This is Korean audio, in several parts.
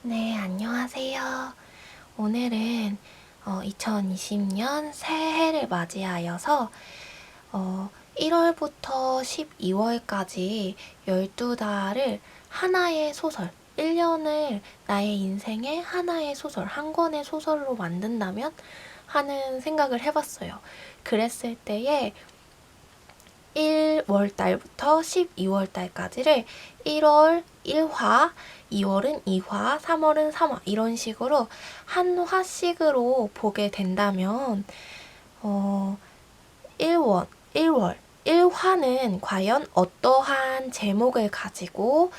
네, 안녕하세요. 오늘은 2020년 새해를 맞이하여서 1월부터 12월까지 12달을 하나의 소설, 1년을 나의 인생의 하나의 소설, 한 권의 소설로 만든다면 하는 생각을 해봤어요. 그랬을 때에 1월달부터 12월달까지를 1월 1화, 2월은 2화, 3월은 3화 이런 식으로 한 화씩으로 보게 된다면 1월, 1화는 과연 어떠한 제목을 가지고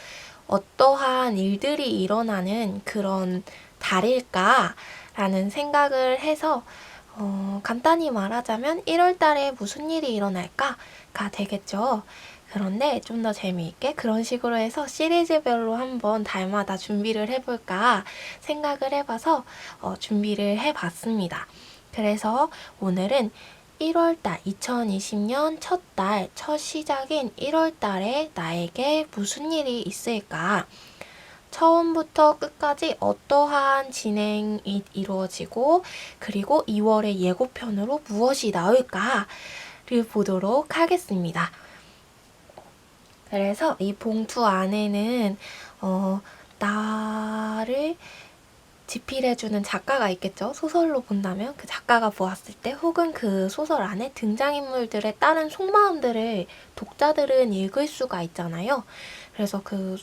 어떠한 일들이 일어나는 그런 달일까라는 생각을 해서 간단히 말하자면 1월 달에 무슨 일이 일어날까가 되겠죠. 그런데 좀 더 재미있게 그런 식으로 해서 시리즈별로 한번 달마다 준비를 해볼까 생각을 해봐서 준비를 해봤습니다. 그래서 오늘은 1월달, 2020년 첫 달, 첫 시작인 1월달에 나에게 무슨 일이 있을까? 처음부터 끝까지 어떠한 진행이 이루어지고 그리고 2월의 예고편으로 무엇이 나올까를 보도록 하겠습니다. 그래서 이 봉투 안에는 나를 지필해주는 작가가 있겠죠. 소설로 본다면 그 작가가 보았을 때 혹은 그 소설 안에 등장인물들의 다른 속마음들을 독자들은 읽을 수가 있잖아요. 그래서 그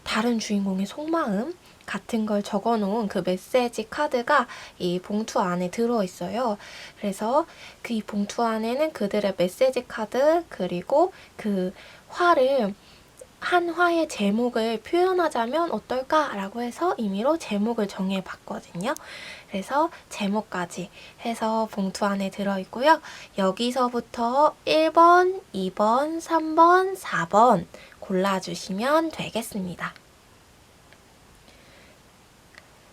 다른 주인공의 속마음 같은 걸 적어놓은 그 메시지 카드가 이 봉투 안에 들어있어요. 그래서 그 이 봉투 안에는 그들의 메시지 카드 그리고 그 화를 한 화의 제목을 표현하자면 어떨까라고 해서 임의로 제목을 정해봤거든요. 그래서 제목까지 해서 봉투 안에 들어있고요. 여기서부터 1번, 2번, 3번, 4번 골라주시면 되겠습니다.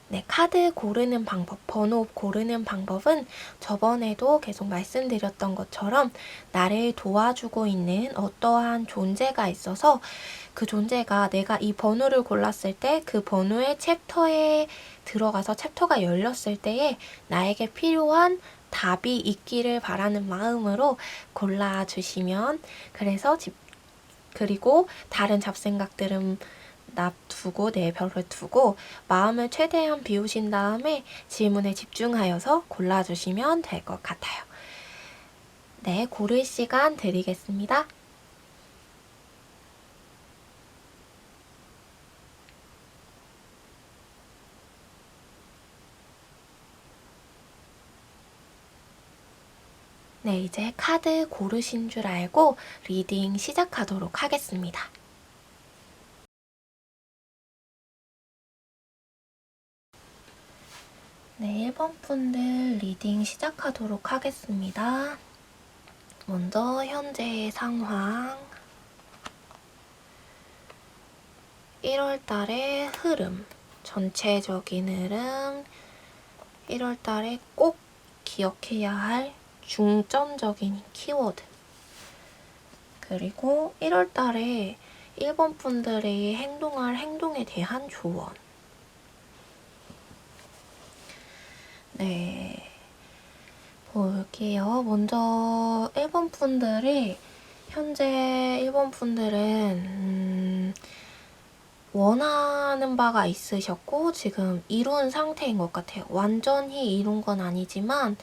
네, 카드 고르는 방법, 번호 고르는 방법은 저번에도 계속 말씀드렸던 것처럼 나를 도와주고 있는 어떠한 존재가 있어서 그 존재가 내가 이 번호를 골랐을 때 그 번호의 챕터에 들어가서 챕터가 열렸을 때에 나에게 필요한 답이 있기를 바라는 마음으로 골라주시면 그리고 다른 잡생각들은 놔두고 내별을 두고 마음을 최대한 비우신 다음에 질문에 집중하여서 골라주시면 될 것 같아요. 네, 고를 시간 드리겠습니다. 네, 이제 카드 고르신 줄 알고 리딩 시작하도록 하겠습니다. 네, 1번 분들 리딩 시작하도록 하겠습니다. 먼저 현재의 상황, 1월달의 흐름, 전체적인 흐름, 1월달에 꼭 기억해야 할 중점적인 키워드, 그리고 1월달에 1번 분들이 행동할 행동에 대한 조언. 네, 볼게요. 먼저 1번 분들이 현재 1번 분들은 원하는 바가 있으셨고 지금 이룬 상태인 것 같아요. 완전히 이룬 건 아니지만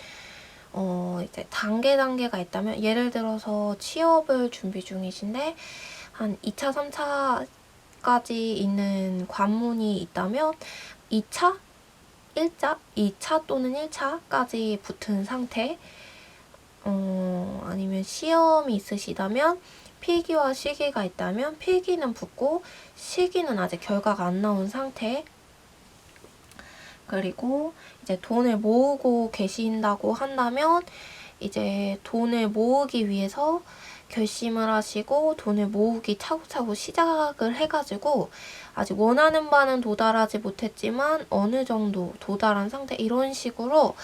이제 단계가 있다면 예를 들어서 취업을 준비 중이신데 한 2차, 3차까지 있는 관문이 있다면 2차, 2차 또는 1차까지 붙은 상태, 아니면 시험이 있으시다면 필기와 실기가 있다면 필기는 붙고 실기는 아직 결과가 안 나온 상태. 그리고 이제 돈을 모으고 계신다고 한다면 이제 돈을 모으기 위해서 결심을 하시고 돈을 모으기 차곡차곡 시작을 해가지고 아직 원하는 바는 도달하지 못했지만 어느 정도 도달한 상태, 이런 식으로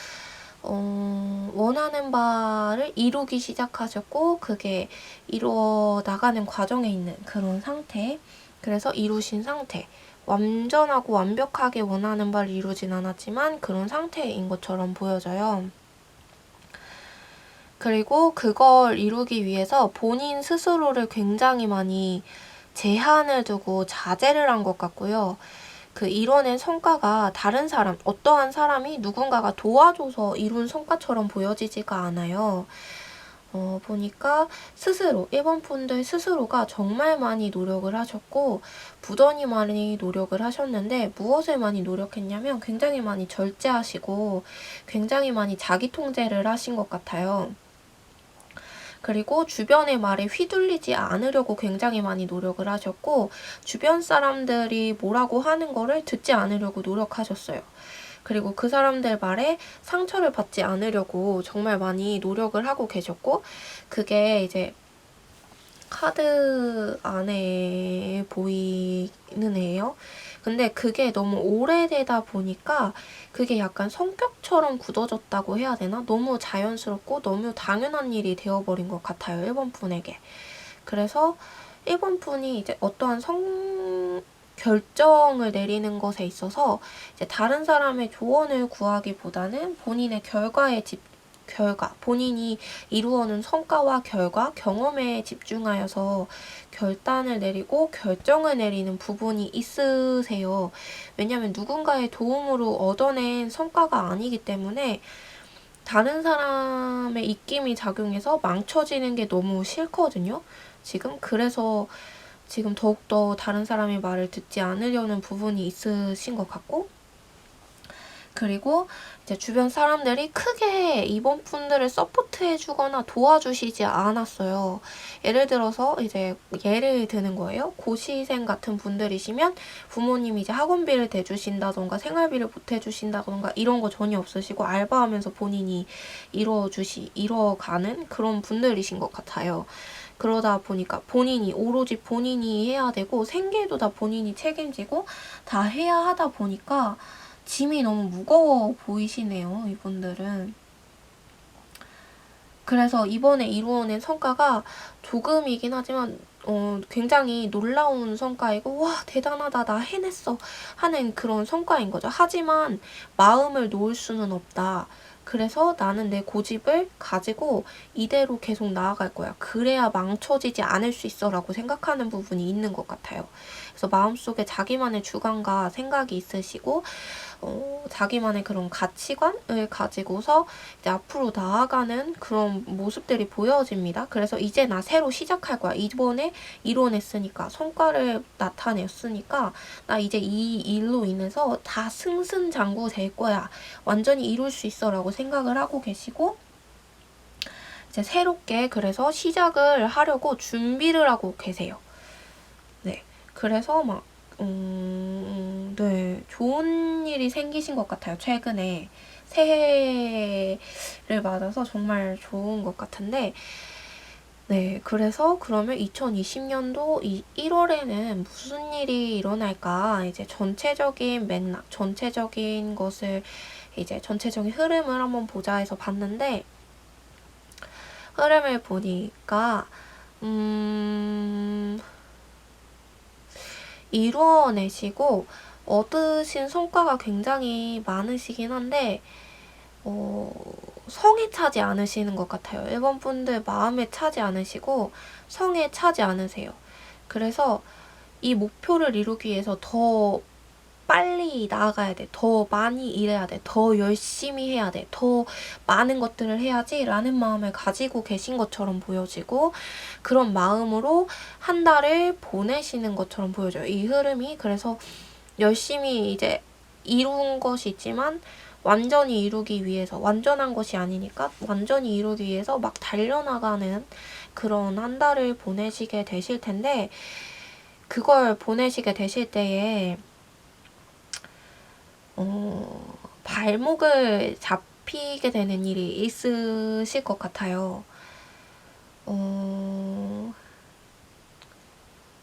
원하는 바를 이루기 시작하셨고 그게 이루어 나가는 과정에 있는 그런 상태. 그래서 이루신 상태. 완전하고 완벽하게 원하는 바를 이루진 않았지만 그런 상태인 것처럼 보여져요. 그리고 그걸 이루기 위해서 본인 스스로를 굉장히 많이 제한을 두고 자제를 한 것 같고요. 그 이뤄낸 성과가 다른 사람, 어떠한 사람이 누군가가 도와줘서 이룬 성과처럼 보여지지가 않아요. 보니까 스스로, 일본 분들 스스로가 정말 많이 노력을 하셨고, 부단히 많이 노력을 하셨는데, 무엇을 많이 노력했냐면 굉장히 많이 절제하시고, 굉장히 많이 자기 통제를 하신 것 같아요. 그리고 주변의 말에 휘둘리지 않으려고 굉장히 많이 노력을 하셨고, 주변 사람들이 뭐라고 하는 거를 듣지 않으려고 노력하셨어요. 그리고 그 사람들 말에 상처를 받지 않으려고 정말 많이 노력을 하고 계셨고, 그게 이제 카드 안에 보이는 애예요. 근데 그게 너무 오래되다 보니까 그게 약간 성격처럼 굳어졌다고 해야 되나? 너무 자연스럽고 너무 당연한 일이 되어버린 것 같아요, 일본 분에게. 그래서 일본 분이 이제 어떠한 결정을 내리는 것에 있어서 이제 다른 사람의 조언을 구하기보다는 본인의 본인이 이루어낸 성과와 결과, 경험에 집중하여서 결단을 내리고 결정을 내리는 부분이 있으세요. 왜냐하면 누군가의 도움으로 얻어낸 성과가 아니기 때문에 다른 사람의 입김이 작용해서 망쳐지는 게 너무 싫거든요. 그래서 지금 더욱더 다른 사람의 말을 듣지 않으려는 부분이 있으신 것 같고, 그리고 이제 주변 사람들이 크게 이번 분들을 서포트해주거나 도와주시지 않았어요. 예를 들어서 이제 예를 드는 거예요. 고시생 같은 분들이시면 부모님이 이제 학원비를 대주신다던가 생활비를 보태주신다던가 이런 거 전혀 없으시고 알바하면서 본인이 이뤄가는 그런 분들이신 것 같아요. 그러다 보니까 오로지 본인이 해야 되고 생계도 다 본인이 책임지고 다 해야 하다 보니까 짐이 너무 무거워 보이시네요, 이분들은. 그래서 이번에 이루어낸 성과가 조금이긴 하지만 굉장히 놀라운 성과이고 와 대단하다 나 해냈어 하는 그런 성과인 거죠. 하지만 마음을 놓을 수는 없다. 그래서 나는 내 고집을 가지고 이대로 계속 나아갈 거야. 그래야 망쳐지지 않을 수 있어 라고 생각하는 부분이 있는 것 같아요. 그래서 마음속에 자기만의 주관과 생각이 있으시고 자기만의 그런 가치관을 가지고서 이제 앞으로 나아가는 그런 모습들이 보여집니다. 그래서 이제 나 새로 시작할 거야. 이번에 이뤄냈으니까, 성과를 나타냈으니까 나 이제 이 일로 인해서 다 승승장구 될 거야. 완전히 이룰 수 있어 라고 생각을 하고 계시고, 이제 새롭게 그래서 시작을 하려고 준비를 하고 계세요. 네. 그래서 네, 좋은 일이 생기신 것 같아요. 최근에 새해를 맞아서 정말 좋은 것 같은데, 네, 그래서 그러면 2020년도 1월에는 무슨 일이 일어날까? 이제 전체적인 맥락, 전체적인 흐름을 한번 보자 해서 봤는데, 흐름을 보니까, 이루어내시고 얻으신 성과가 굉장히 많으시긴 한데 성에 차지 않으시는 것 같아요. 일본 분들 마음에 차지 않으시고 성에 차지 않으세요. 그래서 이 목표를 이루기 위해서 더 빨리 나아가야 돼. 더 많이 일해야 돼. 더 열심히 해야 돼. 더 많은 것들을 해야지 라는 마음을 가지고 계신 것처럼 보여지고 그런 마음으로 한 달을 보내시는 것처럼 보여져요. 이 흐름이. 그래서 열심히 이제 이룬 것이 있지만 완전히 이루기 위해서 완전한 것이 아니니까 완전히 이루기 위해서 막 달려나가는 그런 한 달을 보내시게 되실 텐데 그걸 보내시게 되실 때에 발목을 잡히게 되는 일이 있으실 것 같아요.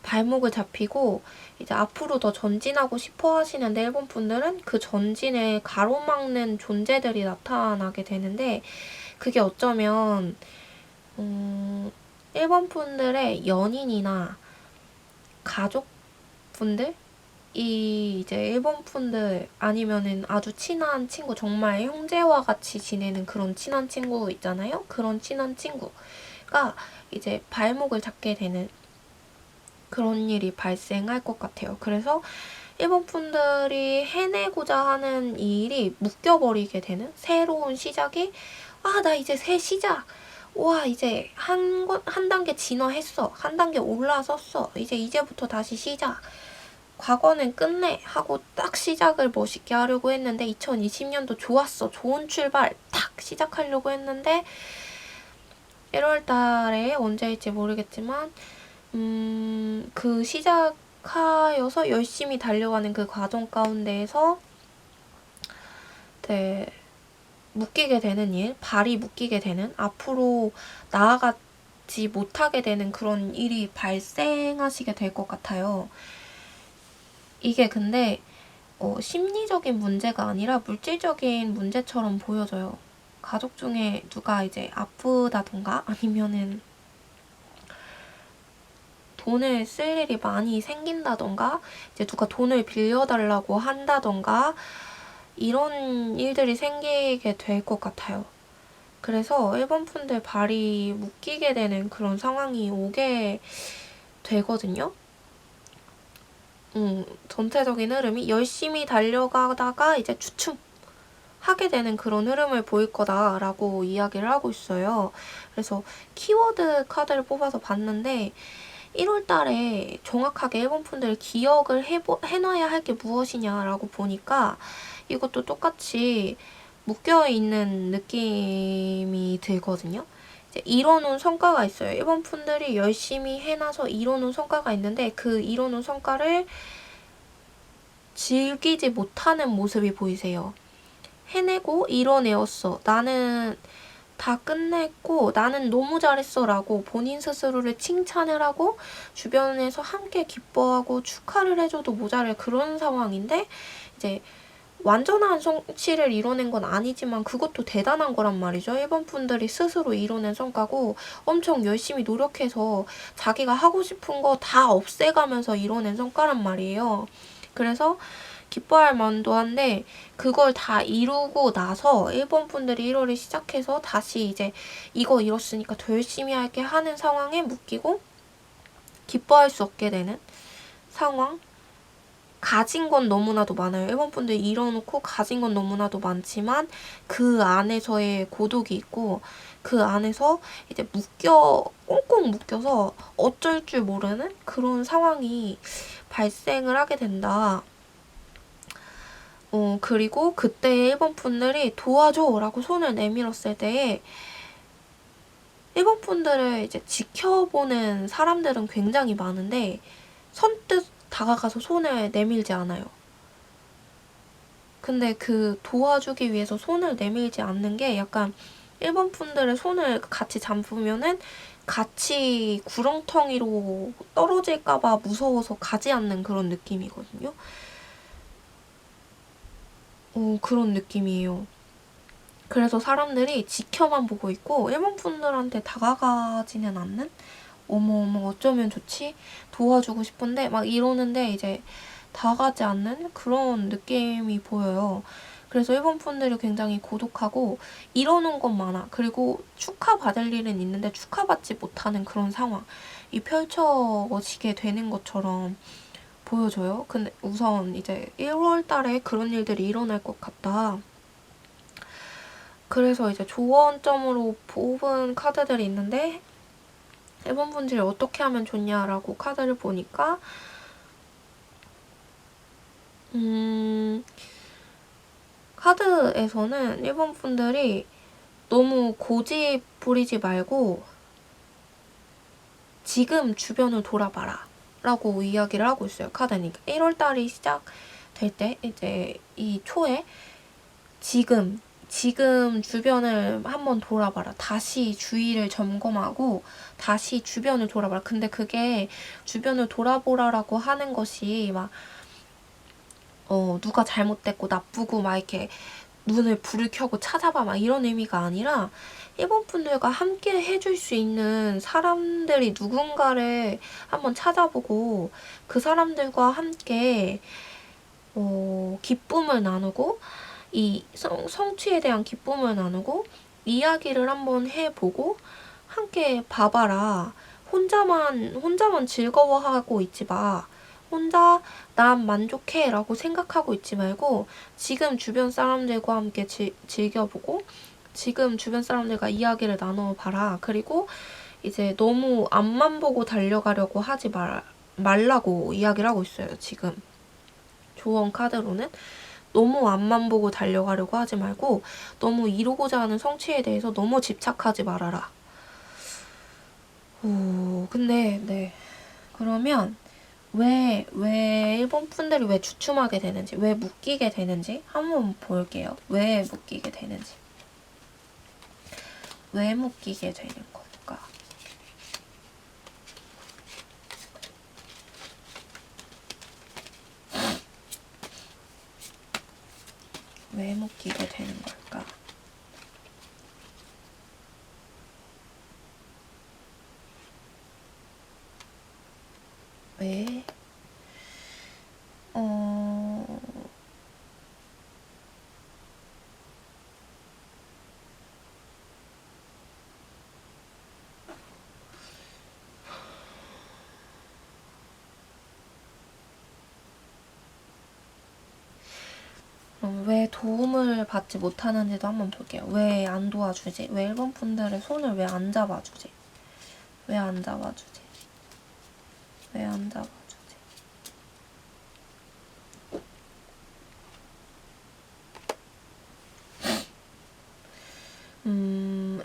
발목을 잡히고 이제 앞으로 더 전진하고 싶어 하시는데 일본 분들은 그 전진에 가로막는 존재들이 나타나게 되는데 그게 어쩌면 일본 분들의 연인이나 가족 분들, 이 이제 일본 분들 아니면은 아주 친한 친구, 정말 형제와 같이 지내는 그런 친한 친구 있잖아요. 그런 친한 친구가 이제 발목을 잡게 되는 그런 일이 발생할 것 같아요. 그래서 일본 분들이 해내고자 하는 이 일이 묶여버리게 되는 새로운 시작이, 나 이제 새 시작. 와, 이제 한 단계 진화했어. 한 단계 올라섰어. 이제부터 다시 시작. 과거는 끝내 하고 딱 시작을 멋있게 하려고 했는데 2020년도 좋았어. 좋은 출발. 탁 시작하려고 했는데 1월 달에 언제일지 모르겠지만 그 시작하여서 열심히 달려가는 그 과정 가운데에서 네, 묶이게 되는 일, 발이 묶이게 되는, 앞으로 나아가지 못하게 되는 그런 일이 발생하시게 될 것 같아요. 이게 근데 심리적인 문제가 아니라 물질적인 문제처럼 보여져요. 가족 중에 누가 이제 아프다던가 아니면은 돈을 쓸 일이 많이 생긴다던가 이제 누가 돈을 빌려달라고 한다던가 이런 일들이 생기게 될 것 같아요. 그래서 일본 분들 발이 묶이게 되는 그런 상황이 오게 되거든요. 전체적인 흐름이 열심히 달려가다가 이제 주춤하게 되는 그런 흐름을 보일 거다라고 이야기를 하고 있어요. 그래서 키워드 카드를 뽑아서 봤는데 1월 달에 정확하게 일본 분들 기억을 해놔야 할 게 무엇이냐라고 보니까 이것도 똑같이 묶여있는 느낌이 들거든요. 이제 이뤄놓은 성과가 있어요. 일본 분들이 열심히 해놔서 이뤄놓은 성과가 있는데 그 이뤄놓은 성과를 즐기지 못하는 모습이 보이세요. 해내고 이뤄내었어. 나는 다 끝냈고 나는 너무 잘했어 라고 본인 스스로를 칭찬을 하고 주변에서 함께 기뻐하고 축하를 해줘도 모자랄 그런 상황인데 이제 완전한 성취를 이뤄낸 건 아니지만 그것도 대단한 거란 말이죠. 일본 분들이 스스로 이뤄낸 성과고 엄청 열심히 노력해서 자기가 하고 싶은 거 다 없애가면서 이뤄낸 성과란 말이에요. 그래서 기뻐할 만도 한데 그걸 다 이루고 나서 일본 분들이 1월을 시작해서 다시 이제 이거 이뤘으니까 더 열심히 할게 하는 상황에 묶이고 기뻐할 수 없게 되는 상황. 가진 건 너무나도 많아요. 일본 분들 이뤄놓고 가진 건 너무나도 많지만 그 안에서의 고독이 있고 그 안에서 이제 꽁꽁 묶여서 어쩔 줄 모르는 그런 상황이 발생을 하게 된다. 그리고 그때 일본 분들이 도와줘 라고 손을 내밀었을 때에 일본 분들을 이제 지켜보는 사람들은 굉장히 많은데 선뜻 다가가서 손을 내밀지 않아요. 근데 그 도와주기 위해서 손을 내밀지 않는 게 약간 일본 분들의 손을 같이 잡으면은 같이 구렁텅이로 떨어질까봐 무서워서 가지 않는 그런 느낌이거든요. 그런 느낌이에요. 그래서 사람들이 지켜만 보고 있고 일본 분들한테 다가가지는 않는? 어머 어쩌면 좋지? 도와주고 싶은데 막 이러는데 이제 다가가지 않는 그런 느낌이 보여요. 그래서 일본 분들이 굉장히 고독하고 이러는 건 많아. 그리고 축하받을 일은 있는데 축하받지 못하는 그런 상황이 펼쳐지게 되는 것처럼 보여져요. 근데 우선 이제 1월 달에 그런 일들이 일어날 것 같다. 그래서 이제 조언점으로 뽑은 카드들이 있는데 일본 분들이 어떻게 하면 좋냐라고 카드를 보니까 카드에서는 일본 분들이 너무 고집 부리지 말고 지금 주변을 돌아봐라 라고 이야기를 하고 있어요. 카드니까 1월달이 시작될 때 이제 이 초에 지금 주변을 한번 돌아봐라. 다시 주위를 점검하고 다시 주변을 돌아봐라. 근데 그게 주변을 돌아보라라고 하는 것이 막 누가 잘못됐고 나쁘고 막 이렇게 눈에 불을 켜고 찾아봐 막 이런 의미가 아니라 일본 분들과 함께 해줄 수 있는 사람들이 누군가를 한번 찾아보고 그 사람들과 함께 기쁨을 나누고 이 성취에 대한 기쁨을 나누고 이야기를 한번 해보고 함께 봐봐라. 혼자만 즐거워하고 있지 마. 혼자 난 만족해 라고 생각하고 있지 말고 지금 주변 사람들과 함께 즐겨보고 지금 주변 사람들과 이야기를 나눠봐라. 그리고 이제 너무 앞만 보고 달려가려고 하지 말라고 이야기를 하고 있어요. 지금 조언 카드로는 너무 앞만 보고 달려가려고 하지 말고 너무 이루고자 하는 성취에 대해서 너무 집착하지 말아라. 근데 네. 그러면 왜 일본 분들이 왜 주춤하게 되는지, 왜 묶이게 되는지 한번 볼게요. 왜 묶이게 되는지. 왜 묶이게 되는 걸까? 왜 묶이게 되는 걸까? 왜? 왜 도움을 받지 못하는지도 한번 볼게요. 왜 안 도와주지? 왜 일본 분들의 손을 왜 안 잡아주지? 왜 안 잡아주지? 왜 안 잡아주지?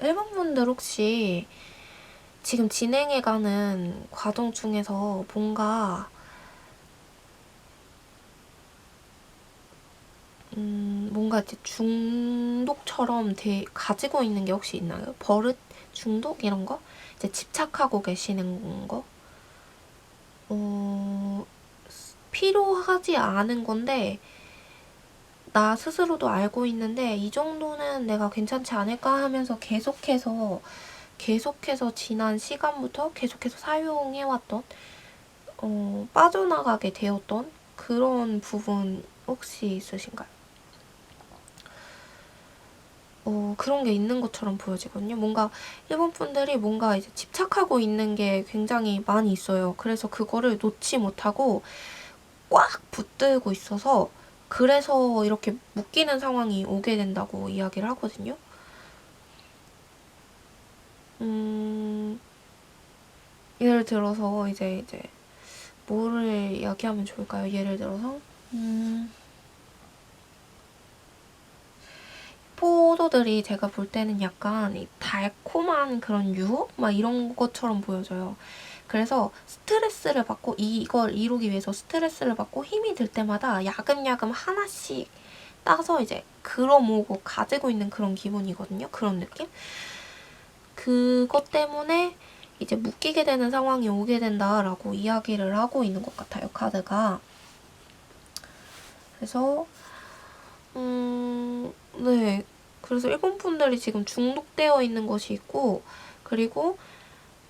일본 분들 혹시 지금 진행해가는 과정 중에서 뭔가 이제 중독처럼 가지고 있는 게 혹시 있나요? 버릇 중독 이런 거? 이제 집착하고 계시는 거? 필요하지 않은 건데 나 스스로도 알고 있는데 이 정도는 내가 괜찮지 않을까 하면서 계속해서 지난 시간부터 계속해서 사용해왔던 빠져나가게 되었던 그런 부분 혹시 있으신가요? 그런 게 있는 것처럼 보여지거든요. 뭔가 일본 분들이 뭔가 이제 집착하고 있는 게 굉장히 많이 있어요. 그래서 그거를 놓지 못하고 꽉 붙들고 있어서 그래서 이렇게 묶이는 상황이 오게 된다고 이야기를 하거든요. 예를 들어서 이제 뭐를 이야기하면 좋을까요? 예를 들어서 포도들이 제가 볼 때는 약간 이 달콤한 그런 유혹? 막 이런 것처럼 보여져요. 그래서 스트레스를 받고 이걸 이루기 위해서 스트레스를 받고 힘이 들 때마다 야금야금 하나씩 따서 이제 끌어모으고 가지고 있는 그런 기분이거든요. 그런 느낌? 그것 때문에 이제 묶이게 되는 상황이 오게 된다라고 이야기를 하고 있는 것 같아요. 카드가. 그래서 네. 그래서 일본 분들이 지금 중독되어 있는 것이 있고 그리고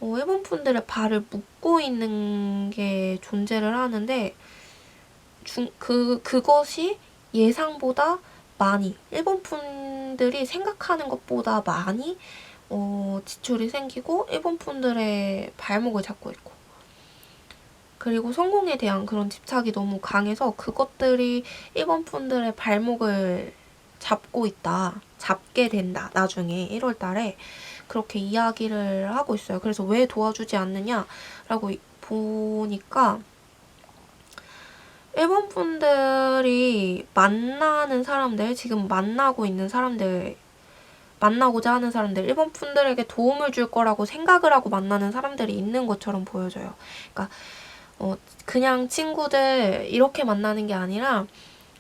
일본 분들의 발을 묶고 있는 게 존재를 하는데 그것이 예상보다 많이 일본 분들이 생각하는 것보다 많이 지출이 생기고 일본 분들의 발목을 잡고 있고 그리고 성공에 대한 그런 집착이 너무 강해서 그것들이 일본 분들의 발목을 잡게 된다. 나중에 1월 달에 그렇게 이야기를 하고 있어요. 그래서 왜 도와주지 않느냐라고 보니까 일본 분들이 지금 만나고자 하는 사람들, 일본 분들에게 도움을 줄 거라고 생각을 하고 만나는 사람들이 있는 것처럼 보여져요. 그러니까 그냥 친구들 이렇게 만나는 게 아니라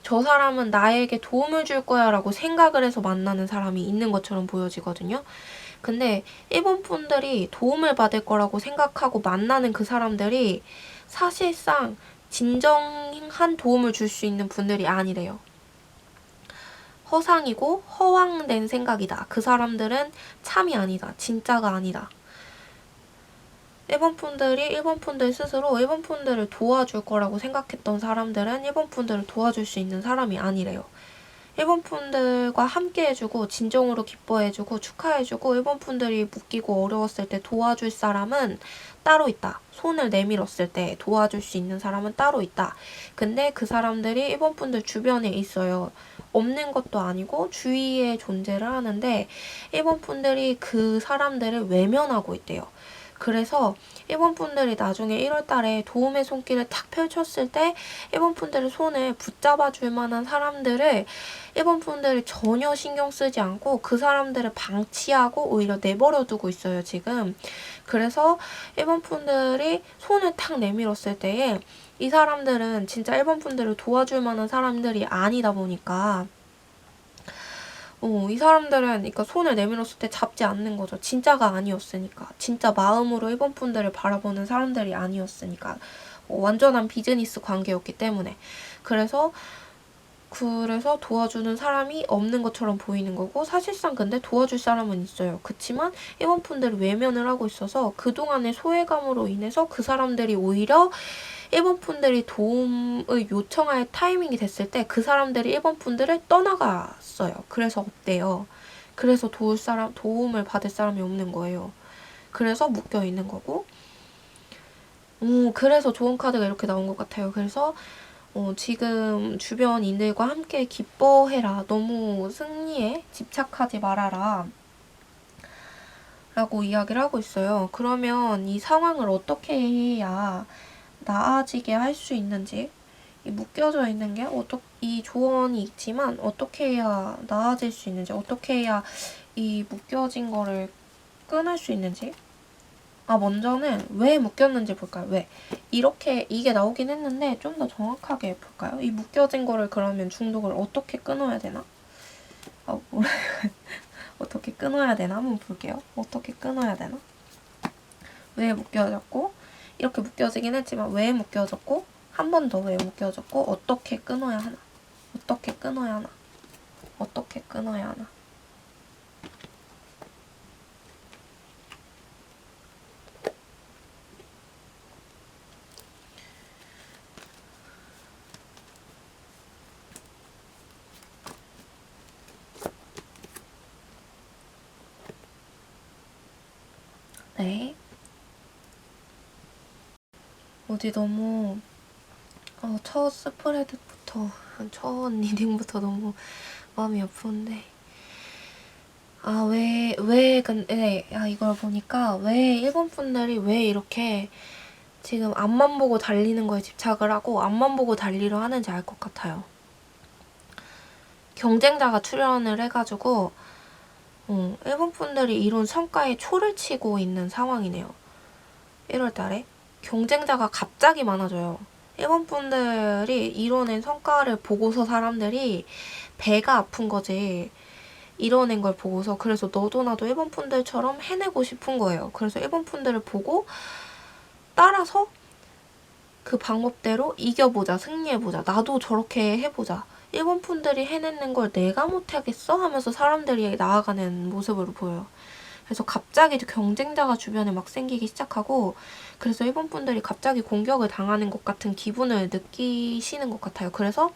저 사람은 나에게 도움을 줄 거야 라고 생각을 해서 만나는 사람이 있는 것처럼 보여지거든요. 근데 일본 분들이 도움을 받을 거라고 생각하고 만나는 그 사람들이 사실상 진정한 도움을 줄 수 있는 분들이 아니래요. 허상이고 허황된 생각이다. 그 사람들은 참이 아니다. 진짜가 아니다. 일본 분들 스스로 일본 분들을 도와줄 거라고 생각했던 사람들은 일본 분들을 도와줄 수 있는 사람이 아니래요. 일본 분들과 함께 해주고 진정으로 기뻐해주고 축하해주고 일본 분들이 묶이고 어려웠을 때 도와줄 사람은 따로 있다. 손을 내밀었을 때 도와줄 수 있는 사람은 따로 있다. 근데 그 사람들이 일본 분들 주변에 있어요. 없는 것도 아니고 주위에 존재를 하는데 일본 분들이 그 사람들을 외면하고 있대요. 그래서 일본 분들이 나중에 1월 달에 도움의 손길을 탁 펼쳤을 때 일본 분들의 손을 붙잡아 줄 만한 사람들을 일본 분들이 전혀 신경 쓰지 않고 그 사람들을 방치하고 오히려 내버려 두고 있어요, 지금. 그래서 일본 분들이 손을 탁 내밀었을 때에 이 사람들은 진짜 일본 분들을 도와줄 만한 사람들이 아니다 보니까 이 사람들은 그러니까 손을 내밀었을 때 잡지 않는 거죠. 진짜가 아니었으니까. 진짜 마음으로 일본 분들을 바라보는 사람들이 아니었으니까. 완전한 비즈니스 관계였기 때문에. 그래서 도와주는 사람이 없는 것처럼 보이는 거고 사실상 근데 도와줄 사람은 있어요. 그치만 일본 분들이 외면을 하고 있어서 그동안의 소외감으로 인해서 그 사람들이 오히려 일본 분들이 도움을 요청할 타이밍이 됐을 때 그 사람들이 일본 분들을 떠나갔어요. 그래서 없대요. 그래서 도움을 받을 사람이 없는 거예요. 그래서 묶여 있는 거고. 그래서 좋은 카드가 이렇게 나온 것 같아요. 그래서 지금 주변인들과 함께 기뻐해라. 너무 승리에 집착하지 말아라. 라고 이야기를 하고 있어요. 그러면 이 상황을 어떻게 해야 나아지게 할 수 있는지, 이 묶여져 있는 게 이 조언이 있지만 어떻게 해야 나아질 수 있는지, 어떻게 해야 이 묶여진 거를 끊을 수 있는지. 먼저는 왜 묶였는지 볼까요? 왜? 이게 나오긴 했는데 좀 더 정확하게 볼까요? 이 묶여진 거를 그러면 중독을 어떻게 끊어야 되나? 어떻게 끊어야 되나? 한번 볼게요. 어떻게 끊어야 되나? 왜 묶여졌고, 이렇게 묶여지긴 했지만 왜 묶여졌고, 한 번 더 왜 묶여졌고, 어떻게 끊어야 하나? 어떻게 끊어야 하나? 어떻게 끊어야 하나? 네. 어디 너무 첫 스프레드부터 첫 리딩부터 너무 마음이 아픈데 근데 이걸 보니까 왜 일본 분들이 왜 이렇게 지금 앞만 보고 달리는 거에 집착을 하고 앞만 보고 달리려 하는지 알 것 같아요. 경쟁자가 출연을 해가지고 일본 분들이 이룬 성과에 초를 치고 있는 상황이네요. 1월 달에 경쟁자가 갑자기 많아져요. 일본 분들이 이뤄낸 성과를 보고서 사람들이 배가 아픈 거지. 이뤄낸 걸 보고서. 그래서 너도 나도 일본 분들처럼 해내고 싶은 거예요. 그래서 일본 분들을 보고 따라서 그 방법대로 이겨보자, 승리해보자, 나도 저렇게 해보자. 일본 분들이 해내는 걸 내가 못하겠어? 하면서 사람들이 나아가는 모습으로 보여요. 그래서 갑자기 경쟁자가 주변에 막 생기기 시작하고 그래서 일본 분들이 갑자기 공격을 당하는 것 같은 기분을 느끼시는 것 같아요. 그래서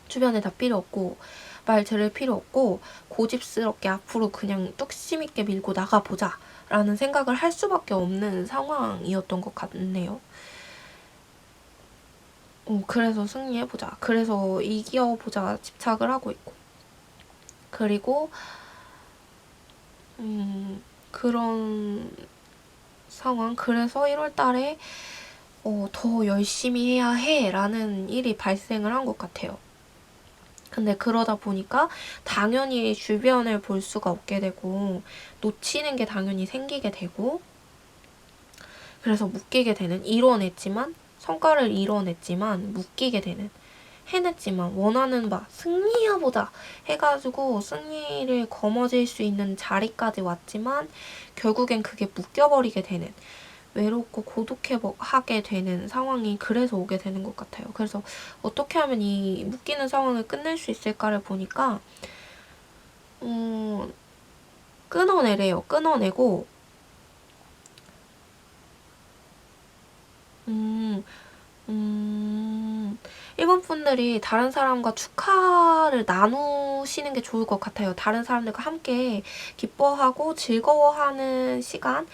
주변에 다 필요 없고 말 들을 필요 없고 고집스럽게 앞으로 그냥 뚝심 있게 밀고 나가보자 라는 생각을 할 수밖에 없는 상황이었던 것 같네요. 그래서 승리해보자. 그래서 이겨보자 집착을 하고 있고. 그리고 그런 상황. 그래서 1월 달에 더 열심히 해야 해 라는 일이 발생을 한 것 같아요. 근데 그러다 보니까 당연히 주변을 볼 수가 없게 되고 놓치는 게 당연히 생기게 되고 그래서 묶이게 되는 성과를 이뤄냈지만 묶이게 되는 해냈지만 원하는 바 승리해보자 해가지고 승리를 거머쥘 수 있는 자리까지 왔지만 결국엔 그게 묶여버리게 되는 외롭고 고독하게 되는 상황이 그래서 오게 되는 것 같아요. 그래서 어떻게 하면 이 묶이는 상황을 끝낼 수 있을까를 보니까 끊어내래요. 끊어내고 일본 분들이 다른 사람과 축하를 나누시는 게 좋을 것 같아요. 다른 사람들과 함께 기뻐하고 즐거워하는 시간,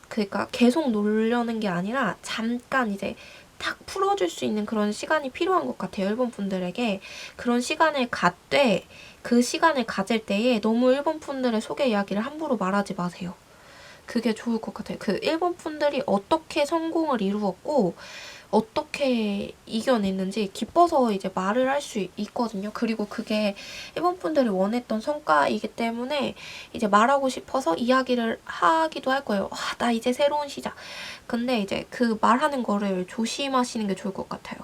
그러니까 계속 놀려는 게 아니라 잠깐 이제 탁 풀어줄 수 있는 그런 시간이 필요한 것 같아요. 일본 분들에게 그런 시간을 갖되 그 시간을 가질 때에 너무 일본 분들의 소개 이야기를 함부로 말하지 마세요. 그게 좋을 것 같아요. 그 일본 분들이 어떻게 성공을 이루었고 어떻게 이겨냈는지 기뻐서 이제 말을 할 수 있거든요. 그리고 그게 일본 분들이 원했던 성과이기 때문에 이제 말하고 싶어서 이야기를 하기도 할 거예요. 나 이제 새로운 시작. 근데 이제 그 말하는 거를 조심하시는 게 좋을 것 같아요.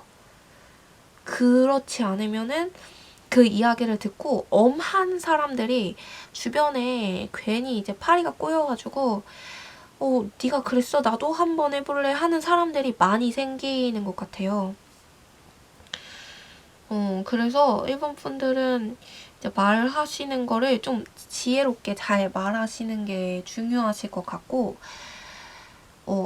그렇지 않으면은 그 이야기를 듣고 엄한 사람들이 주변에 괜히 이제 파리가 꼬여가지고 네가 그랬어? 나도 한번 해볼래? 하는 사람들이 많이 생기는 것 같아요. 그래서 일본 분들은 이제 말하시는 거를 좀 지혜롭게 잘 말하시는 게 중요하실 것 같고,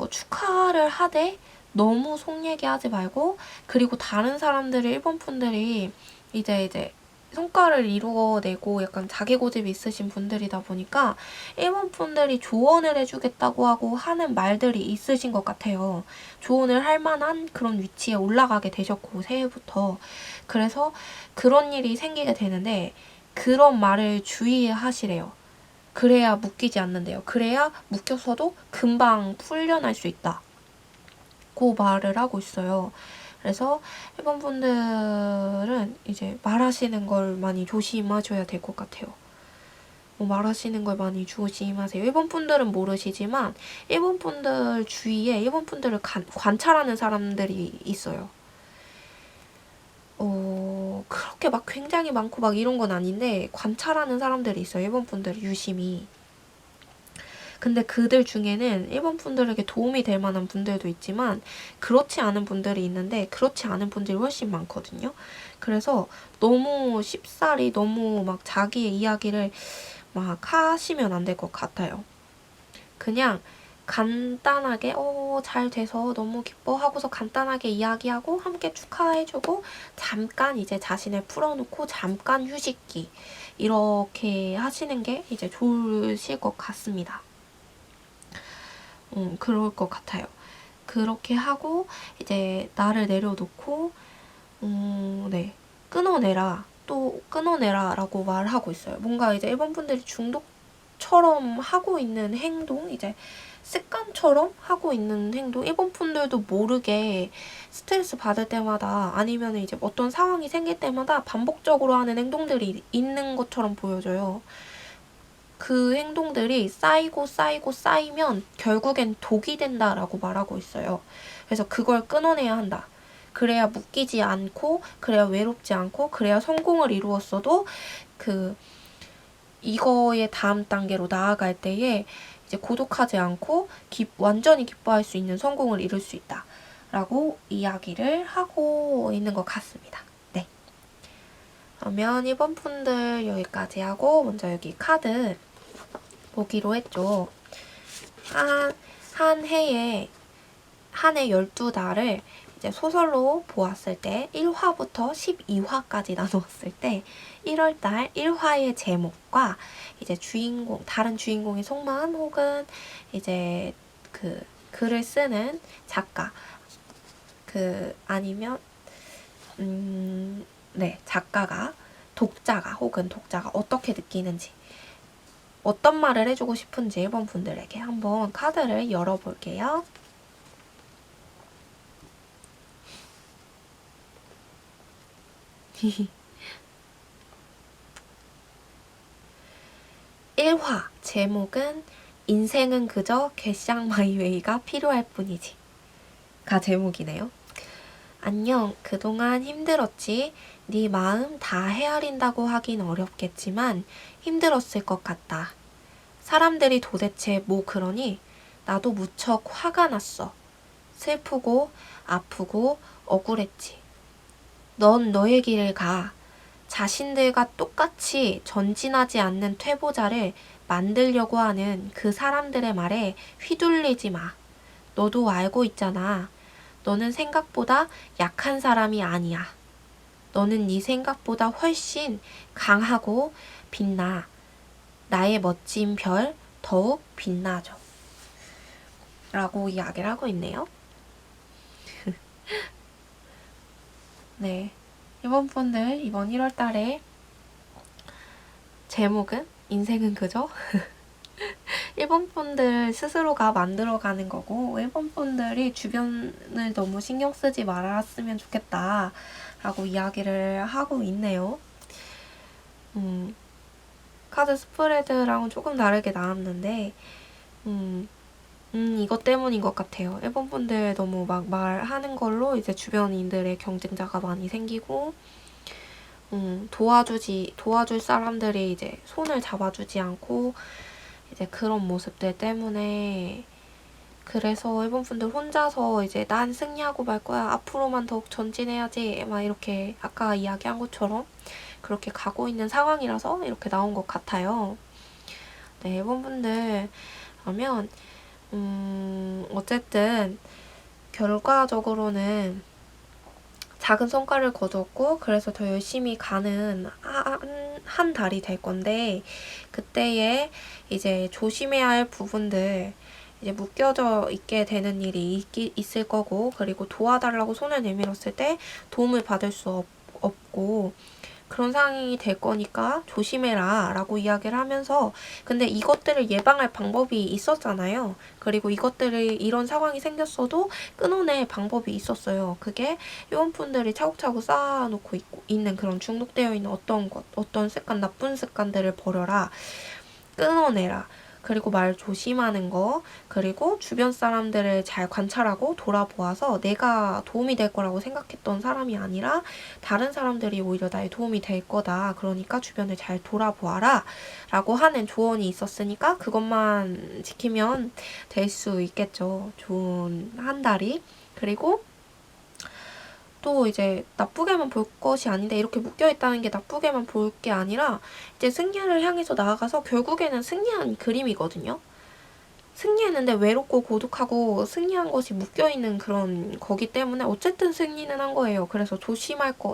축하를 하되 너무 속 얘기하지 말고, 그리고 다른 사람들이 일본 분들이 이제 성과를 이루어내고 약간 자기 고집이 있으신 분들이다 보니까 일본 분들이 조언을 해주겠다고 하고 하는 말들이 있으신 것 같아요. 조언을 할 만한 그런 위치에 올라가게 되셨고 새해부터. 그래서 그런 일이 생기게 되는데 그런 말을 주의하시래요. 그래야 묶이지 않는데요. 그래야 묶였어도 금방 풀려날 수 있다. 고 말을 하고 있어요. 그래서 일본 분들은 이제 말하시는 걸 많이 조심하셔야 될 것 같아요. 말하시는 걸 많이 조심하세요. 일본 분들은 모르시지만 일본 분들 주위에 일본 분들을 관찰하는 사람들이 있어요. 그렇게 막 굉장히 많고 막 이런 건 아닌데 관찰하는 사람들이 있어요. 일본 분들이 유심히. 근데 그들 중에는 일본 분들에게 도움이 될 만한 분들도 있지만 그렇지 않은 분들이 있는데 그렇지 않은 분들이 훨씬 많거든요. 그래서 너무 쉽사리 너무 막 자기의 이야기를 막 하시면 안 될 것 같아요. 그냥 간단하게 잘 돼서 너무 기뻐하고서 간단하게 이야기하고 함께 축하해주고 잠깐 이제 자신을 풀어놓고 잠깐 휴식기 이렇게 하시는 게 이제 좋으실 것 같습니다. 그럴 것 같아요. 그렇게 하고 이제 나를 내려놓고 네. 끊어내라. 또 끊어내라 라고 말하고 있어요. 뭔가 이제 일본 분들이 중독처럼 하고 있는 행동, 이제 습관처럼 하고 있는 행동, 일본 분들도 모르게 스트레스 받을 때마다 아니면 이제 어떤 상황이 생길 때마다 반복적으로 하는 행동들이 있는 것처럼 보여져요. 그 행동들이 쌓이면 결국엔 독이 된다라고 말하고 있어요. 그래서 그걸 끊어내야 한다. 그래야 묶이지 않고, 그래야 외롭지 않고, 그래야 성공을 이루었어도 이거의 다음 단계로 나아갈 때에 이제 고독하지 않고 완전히 기뻐할 수 있는 성공을 이룰 수 있다. 라고 이야기를 하고 있는 것 같습니다. 네. 그러면 이번 분들 여기까지 하고 먼저 여기 카드 보기로 했죠. 한 해에 한 해 12달을 이제 소설로 보았을 때 1화부터 12화까지 나누었을 때 1월달 1화의 제목과 이제 다른 주인공의 속마음 혹은 이제 그 글을 쓰는 작가 아니면 네, 독자가 어떻게 느끼는지 어떤 말을 해주고 싶은지 일본 분들에게 한번 카드를 열어볼게요. (1화) 제목은 인생은 그저 겟샹마이웨이가 필요할 뿐이지 가 제목이네요. 안녕, 그동안 힘들었지? 네 마음 다 헤아린다고 하긴 어렵겠지만 힘들었을 것 같다. 사람들이 도대체 뭐 그러니? 나도 무척 화가 났어. 슬프고 아프고 억울했지. 넌 너의 길을 가. 자신들과 똑같이 전진하지 않는 퇴보자를 만들려고 하는 그 사람들의 말에 휘둘리지 마. 너도 알고 있잖아. 너는 생각보다 약한 사람이 아니야. 너는 네 생각보다 훨씬 강하고 빛나. 나의 멋진 별 더욱 빛나죠. 라고 이야기를 하고 있네요. 네. 이번 분들 이번 1월 달에 제목은 인생은 그저 일본 분들 스스로가 만들어가는 거고 일본 분들이 주변을 너무 신경 쓰지 말았으면 좋겠다 라고 이야기를 하고 있네요. 카드 스프레드랑은 조금 다르게 나왔는데 이것 때문인 것 같아요. 일본 분들 너무 막 말하는 걸로 이제 주변인들의 경쟁자가 많이 생기고 도와줄 사람들이 이제 손을 잡아주지 않고 이제 그런 모습들 때문에 그래서 일본 분들 혼자서 이제 난 승리하고 말 거야. 앞으로만 더욱 전진해야지. 막 이렇게 아까 이야기한 것처럼 그렇게 가고 있는 상황이라서 이렇게 나온 것 같아요. 네, 일본 분들 그러면 어쨌든 결과적으로는 작은 성과를 거뒀고 그래서 더 열심히 가는 한 달이 될 건데 그때에 이제 조심해야 할 부분들 이제 묶여져 있게 되는 일이 있을 거고 그리고 도와달라고 손을 내밀었을 때 도움을 받을 수 없고 그런 상황이 될 거니까 조심해라 라고 이야기를 하면서 근데 이것들을 예방할 방법이 있었잖아요. 그리고 이것들을 이런 상황이 생겼어도 끊어낼 방법이 있었어요. 그게 요원분들이 차곡차곡 쌓아놓고 있는 그런 중독되어 있는 어떤 습관, 나쁜 습관들을 버려라. 끊어내라. 그리고 말 조심하는 거, 그리고 주변 사람들을 잘 관찰하고 돌아보아서 내가 도움이 될 거라고 생각했던 사람이 아니라 다른 사람들이 오히려 나의 도움이 될 거다. 그러니까 주변을 잘 돌아보아라. 라고 하는 조언이 있었으니까 그것만 지키면 될 수 있겠죠. 좋은 한 달이. 그리고 또 이제 나쁘게만 볼 것이 아닌데 이렇게 묶여있다는 게 나쁘게만 볼 게 아니라 이제 승리를 향해서 나아가서 결국에는 승리한 그림이거든요. 승리했는데 외롭고 고독하고 승리한 것이 묶여있는 그런 거기 때문에 어쨌든 승리는 한 거예요. 그래서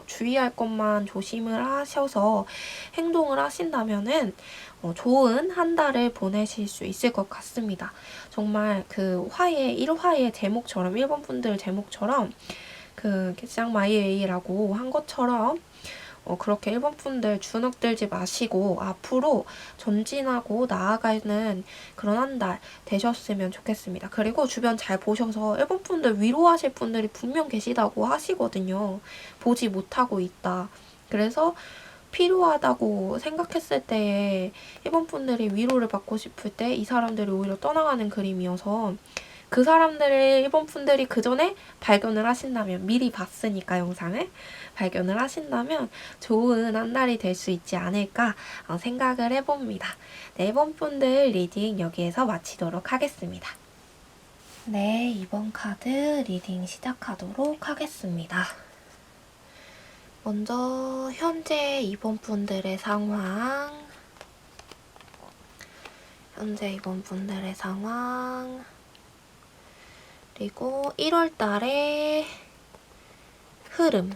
주의할 것만 조심을 하셔서 행동을 하신다면은 좋은 한 달을 보내실 수 있을 것 같습니다. 정말 그 1화의 제목처럼 일본 분들 제목처럼 그 겟장 마이웨이라고 한 것처럼 그렇게 일본 분들 주눅들지 마시고 앞으로 전진하고 나아가는 그런 한 달 되셨으면 좋겠습니다. 그리고 주변 잘 보셔서 일본 분들 위로하실 분들이 분명 계시다고 하시거든요. 보지 못하고 있다. 그래서 필요하다고 생각했을 때에 일본 분들이 위로를 받고 싶을 때 이 사람들이 오히려 떠나가는 그림이어서 그 사람들을 일본 분들이 그 전에 발견을 하신다면 미리 봤으니까 영상을 발견을 하신다면 좋은 한 달이 될 수 있지 않을까 생각을 해봅니다. 네, 일본 분들 리딩 여기에서 마치도록 하겠습니다. 네, 이번 카드 리딩 시작하도록 하겠습니다. 먼저 현재 이번 분들의 상황 그리고 1월 달의 흐름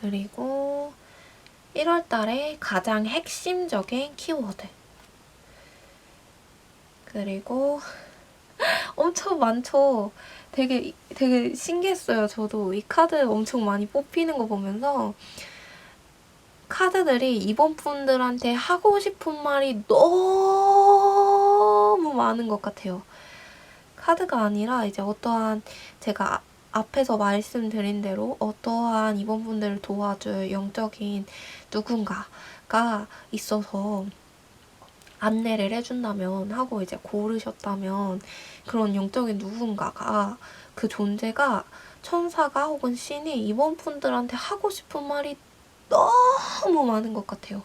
그리고 1월 달의 가장 핵심적인 키워드 그리고 엄청 많죠. 되게 신기했어요. 저도 이 카드 엄청 많이 뽑히는 거 보면서 카드들이 이번 분들한테 하고 싶은 말이 너무 많은 것 같아요. 카드가 아니라 이제 어떠한 제가 앞에서 말씀드린 대로 어떠한 이번 분들을 도와줄 영적인 누군가가 있어서 안내를 해준다면 하고 이제 고르셨다면 그런 영적인 누군가가 그 존재가 천사가 혹은 신이 이번 분들한테 하고 싶은 말이 너무 많은 것 같아요.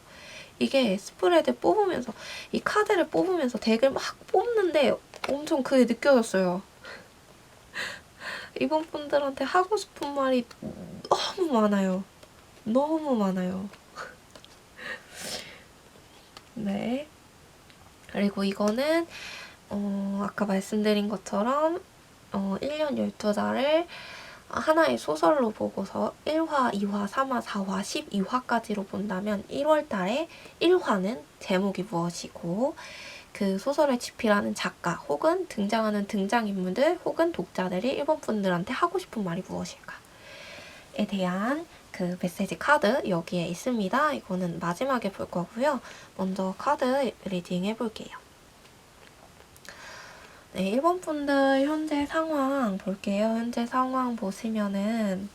이게 스프레드 뽑으면서 이 카드를 뽑으면서 덱을 막 뽑는데 엄청 그게 느껴졌어요. 이번 분들한테 하고 싶은 말이 너무 많아요. 너무 많아요. 네. 그리고 이거는 아까 말씀드린 것처럼 1년 12달을 하나의 소설로 보고서 1화, 2화, 3화, 4화, 12화까지로 본다면 1월 달에 1화는 제목이 무엇이고 그 소설을 집필하는 작가 혹은 등장하는 등장인물들 혹은 독자들이 일본 분들한테 하고 싶은 말이 무엇일까에 대한 그 메시지 카드 여기에 있습니다. 이거는 마지막에 볼 거고요. 먼저 카드 리딩 해볼게요. 네, 일본 분들 현재 상황 볼게요. 현재 상황 보시면은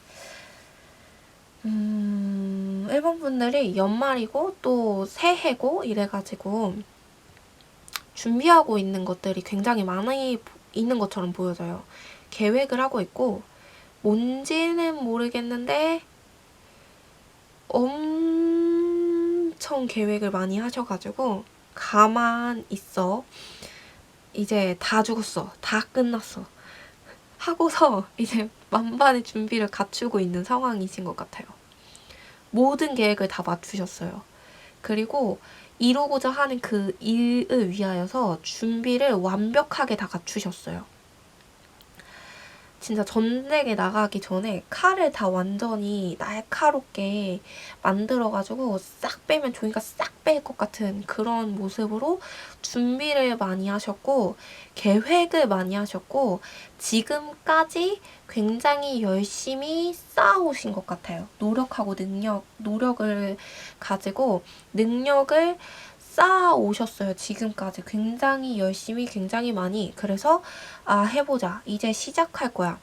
일본 분들이 연말이고 또 새해고 이래가지고 준비하고 있는 것들이 굉장히 많이 있는 것처럼 보여져요. 계획을 하고 있고 뭔지는 모르겠는데 엄청 계획을 많이 하셔가지고 가만 있어. 이제 다 죽었어. 다 끝났어. 하고서 이제 만반의 준비를 갖추고 있는 상황이신 것 같아요. 모든 계획을 다 맞추셨어요. 그리고 이루고자 하는 그 일을 위하여서 준비를 완벽하게 다 갖추셨어요. 진짜 전쟁에 나가기 전에 칼을 다 완전히 날카롭게 만들어가지고 싹 빼면 종이가 싹 뺄 것 같은 그런 모습으로 준비를 많이 하셨고 계획을 많이 하셨고 지금까지 굉장히 열심히 쌓아오신 것 같아요. 노력하고 노력을 가지고 능력을 쌓아오셨어요. 지금까지 굉장히 열심히 굉장히 많이. 그래서 해보자. 이제 시작할 거야.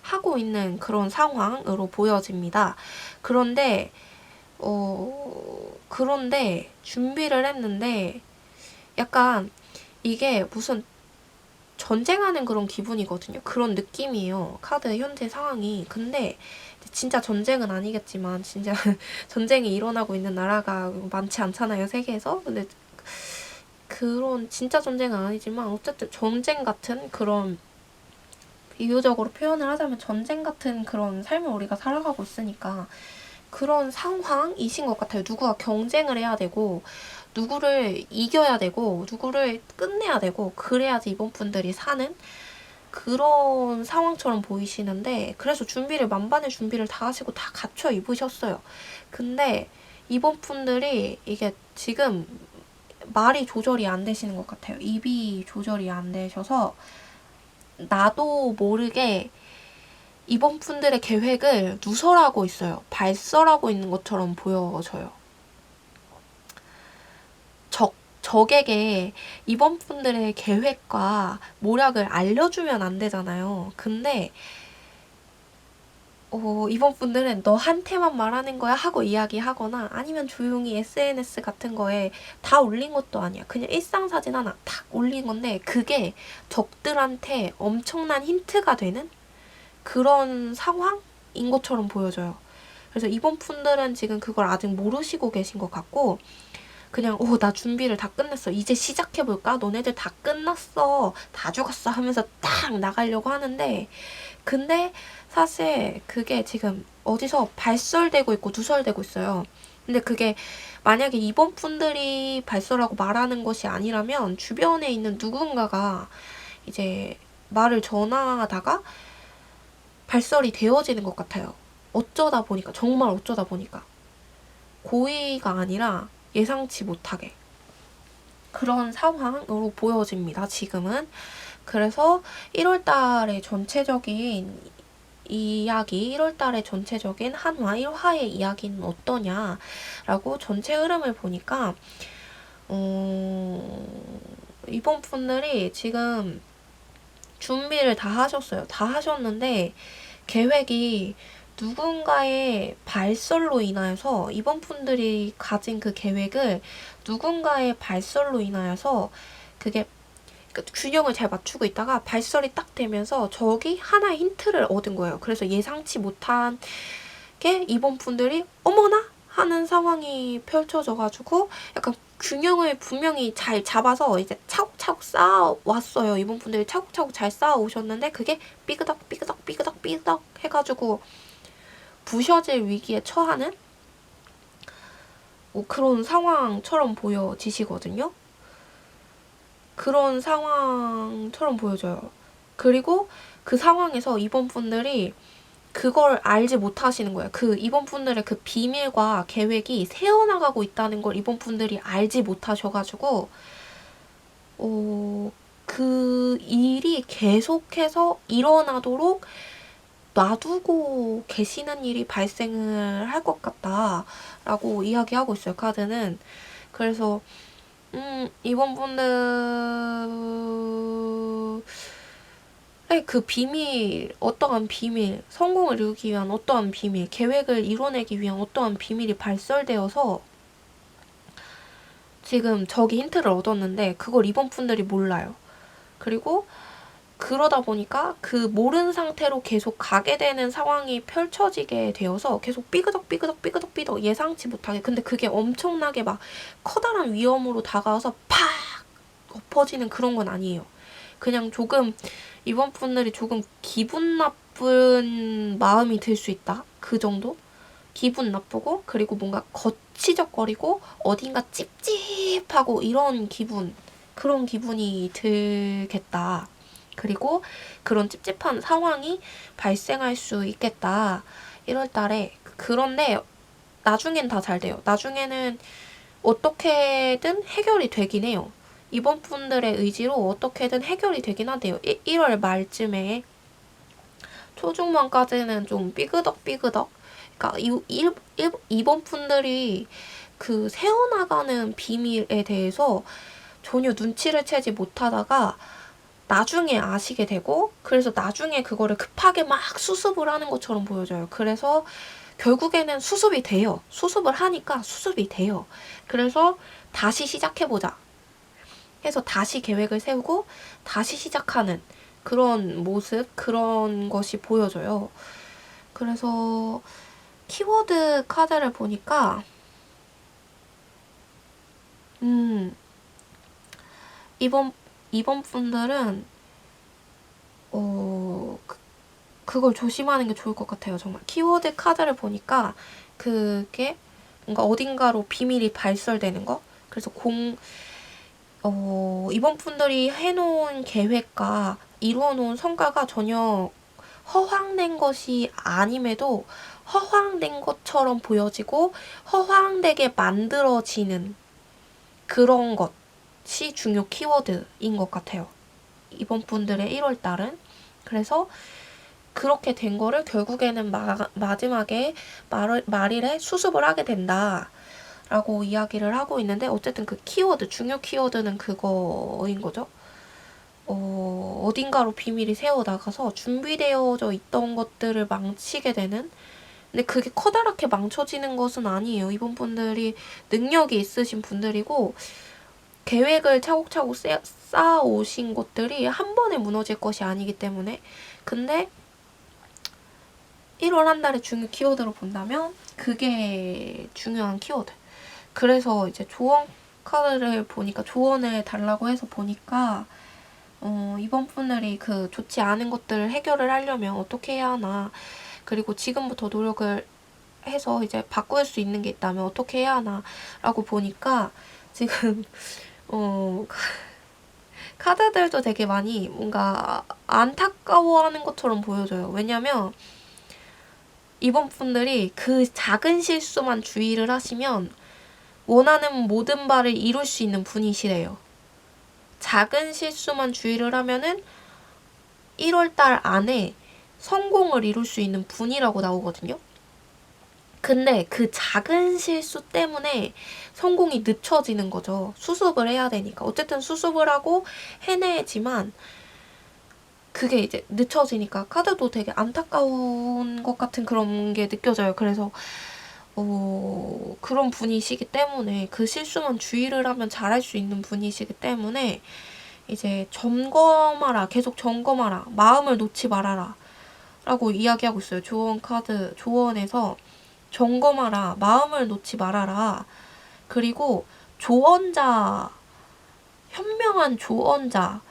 하고 있는 그런 상황으로 보여집니다. 그런데 준비를 했는데 약간 이게 무슨 전쟁하는 그런 기분이거든요. 그런 느낌이에요. 카드 현재 상황이. 근데 진짜 전쟁은 아니겠지만 진짜 전쟁이 일어나고 있는 나라가 많지 않잖아요. 세계에서. 근데 그런 진짜 전쟁은 아니지만 어쨌든 전쟁 같은 그런 비유적으로 표현을 하자면 전쟁 같은 그런 삶을 우리가 살아가고 있으니까 그런 상황이신 것 같아요. 누구와 경쟁을 해야 되고 누구를 이겨야 되고 누구를 끝내야 되고 그래야지 이번 분들이 사는 그런 상황처럼 보이시는데 그래서 만반의 준비를 다 하시고 다 갖춰 입으셨어요. 근데 이번 분들이 이게 지금 말이 조절이 안 되시는 것 같아요. 입이 조절이 안 되셔서 나도 모르게 이번 분들의 계획을 누설하고 있어요. 발설하고 있는 것처럼 보여져요. 적에게 이번 분들의 계획과 모략을 알려주면 안 되잖아요. 근데 이번 분들은 너한테만 말하는 거야 하고 이야기하거나 아니면 조용히 SNS 같은 거에 다 올린 것도 아니야. 그냥 일상사진 하나 탁 올린 건데 그게 적들한테 엄청난 힌트가 되는 그런 상황인 것처럼 보여져요. 그래서 이번 분들은 지금 그걸 아직 모르시고 계신 것 같고 그냥 나 준비를 다 끝냈어. 이제 시작해볼까? 너네들 다 끝났어. 다 죽었어 하면서 딱 나가려고 하는데 근데 사실 그게 지금 어디서 발설되고 있고 누설되고 있어요. 근데 그게 만약에 이번 분들이 발설하고 말하는 것이 아니라면 주변에 있는 누군가가 이제 말을 전하다가 발설이 되어지는 것 같아요. 정말 어쩌다 보니까. 고의가 아니라 예상치 못하게. 그런 상황으로 보여집니다, 지금은. 그래서 1월달의 전체적인 이야기, 1월달의 전체적인 한화 1화의 이야기는 어떠냐라고 전체 흐름을 보니까 이번 분들이 지금 준비를 다 하셨어요. 다 하셨는데 계획이 누군가의 발설로 인하여서 이번 분들이 가진 그 계획을 누군가의 발설로 인하여서 그게 균형을 잘 맞추고 있다가 발설이 딱 되면서 저기 하나의 힌트를 얻은 거예요. 그래서 예상치 못한 게 이번 분들이 어머나 하는 상황이 펼쳐져가지고 약간 균형을 분명히 잘 잡아서 이제 차곡차곡 쌓아왔어요. 이번 분들이 차곡차곡 잘 쌓아오셨는데 그게 삐그덕 삐그덕 삐그덕 삐그덕 해가지고 부셔질 위기에 처하는 그런 상황처럼 보여지시거든요. 그런 상황처럼 보여져요. 그리고 그 상황에서 이번 분들이 그걸 알지 못하시는 거예요. 이번 분들의 그 비밀과 계획이 새어나가고 있다는 걸 이번 분들이 알지 못하셔가지고, 그 일이 계속해서 일어나도록 놔두고 계시는 일이 발생을 할 것 같다라고 이야기하고 있어요, 카드는. 그래서, 이번 분들, 그 비밀, 어떠한 비밀, 성공을 이루기 위한 어떠한 비밀, 계획을 이뤄내기 위한 어떠한 비밀이 발설되어서 지금 저기 힌트를 얻었는데 그걸 이번 분들이 몰라요. 그리고 그러다 보니까 그 모르는 상태로 계속 가게 되는 상황이 펼쳐지게 되어서 계속 삐그덕 삐그덕 삐그덕 삐그덕 예상치 못하게, 근데 그게 엄청나게 막 커다란 위험으로 다가와서 팍 엎어지는 그런 건 아니에요. 그냥 조금 이번 분들이 조금 기분 나쁜 마음이 들 수 있다. 그 정도? 기분 나쁘고 그리고 뭔가 거치적거리고 어딘가 찝찝하고 이런 기분, 그런 기분이 들겠다. 그리고 그런 찝찝한 상황이 발생할 수 있겠다. 1월 달에. 그런데 나중엔 다 잘 돼요. 나중에는 어떻게든 해결이 되긴 해요. 이번 분들의 의지로 어떻게든 해결이 되긴 하대요. 1월 말쯤에 초중반까지는 좀 삐그덕삐그덕. 그러니까 이번 분들이 그 새어나가는 비밀에 대해서 전혀 눈치를 채지 못하다가 나중에 아시게 되고, 그래서 나중에 그거를 급하게 막 수습을 하는 것처럼 보여져요. 그래서 결국에는 수습이 돼요. 수습을 하니까 수습이 돼요. 그래서 다시 시작해보자 해서 다시 계획을 세우고 다시 시작하는 그런 모습, 그런 것이 보여져요. 그래서 키워드 카드를 보니까 이번 분들은 그걸 조심하는 게 좋을 것 같아요. 정말 키워드 카드를 보니까 그게 뭔가 어딘가로 비밀이 발설되는 거. 그래서 이번 분들이 해놓은 계획과 이루어놓은 성과가 전혀 허황된 것이 아님에도 허황된 것처럼 보여지고 허황되게 만들어지는 그런 것이 중요 키워드인 것 같아요. 이번 분들의 1월 달은. 그래서 그렇게 된 거를 결국에는 마지막에 말일에 수습을 하게 된다 라고 이야기를 하고 있는데, 어쨌든 그 키워드, 중요 키워드는 그거인 거죠. 어딘가로 비밀이 새어나가서 준비되어져 있던 것들을 망치게 되는, 근데 그게 커다랗게 망쳐지는 것은 아니에요. 이번 분들이 능력이 있으신 분들이고 계획을 차곡차곡 쌓아오신 것들이 한 번에 무너질 것이 아니기 때문에. 근데 1월 한 달의 중요 키워드로 본다면 그게 중요한 키워드. 그래서 이제 조언 카드를 보니까, 조언을 달라고 해서 보니까 이번 분들이 그 좋지 않은 것들을 해결을 하려면 어떻게 해야 하나, 그리고 지금부터 노력을 해서 이제 바꿀 수 있는 게 있다면 어떻게 해야 하나 라고 보니까 지금 카드들도 되게 많이 뭔가 안타까워하는 것처럼 보여져요. 왜냐면 이번 분들이 그 작은 실수만 주의를 하시면 원하는 모든 바를 이룰 수 있는 분이시래요. 작은 실수만 주의를 하면은 1월달 안에 성공을 이룰 수 있는 분이라고 나오거든요. 근데 그 작은 실수 때문에 성공이 늦춰지는 거죠. 수습을 해야 되니까. 어쨌든 수습을 하고 해내지만 그게 이제 늦춰지니까 카드도 되게 안타까운 것 같은 그런 게 느껴져요. 그래서 그런 분이시기 때문에, 그 실수만 주의를 하면 잘할 수 있는 분이시기 때문에 이제 점검하라, 계속 점검하라, 마음을 놓지 말아라 라고 이야기하고 있어요. 조언 카드, 조언에서 점검하라. 마음을 놓지 말아라. 그리고 조언자, 현명한 조언자,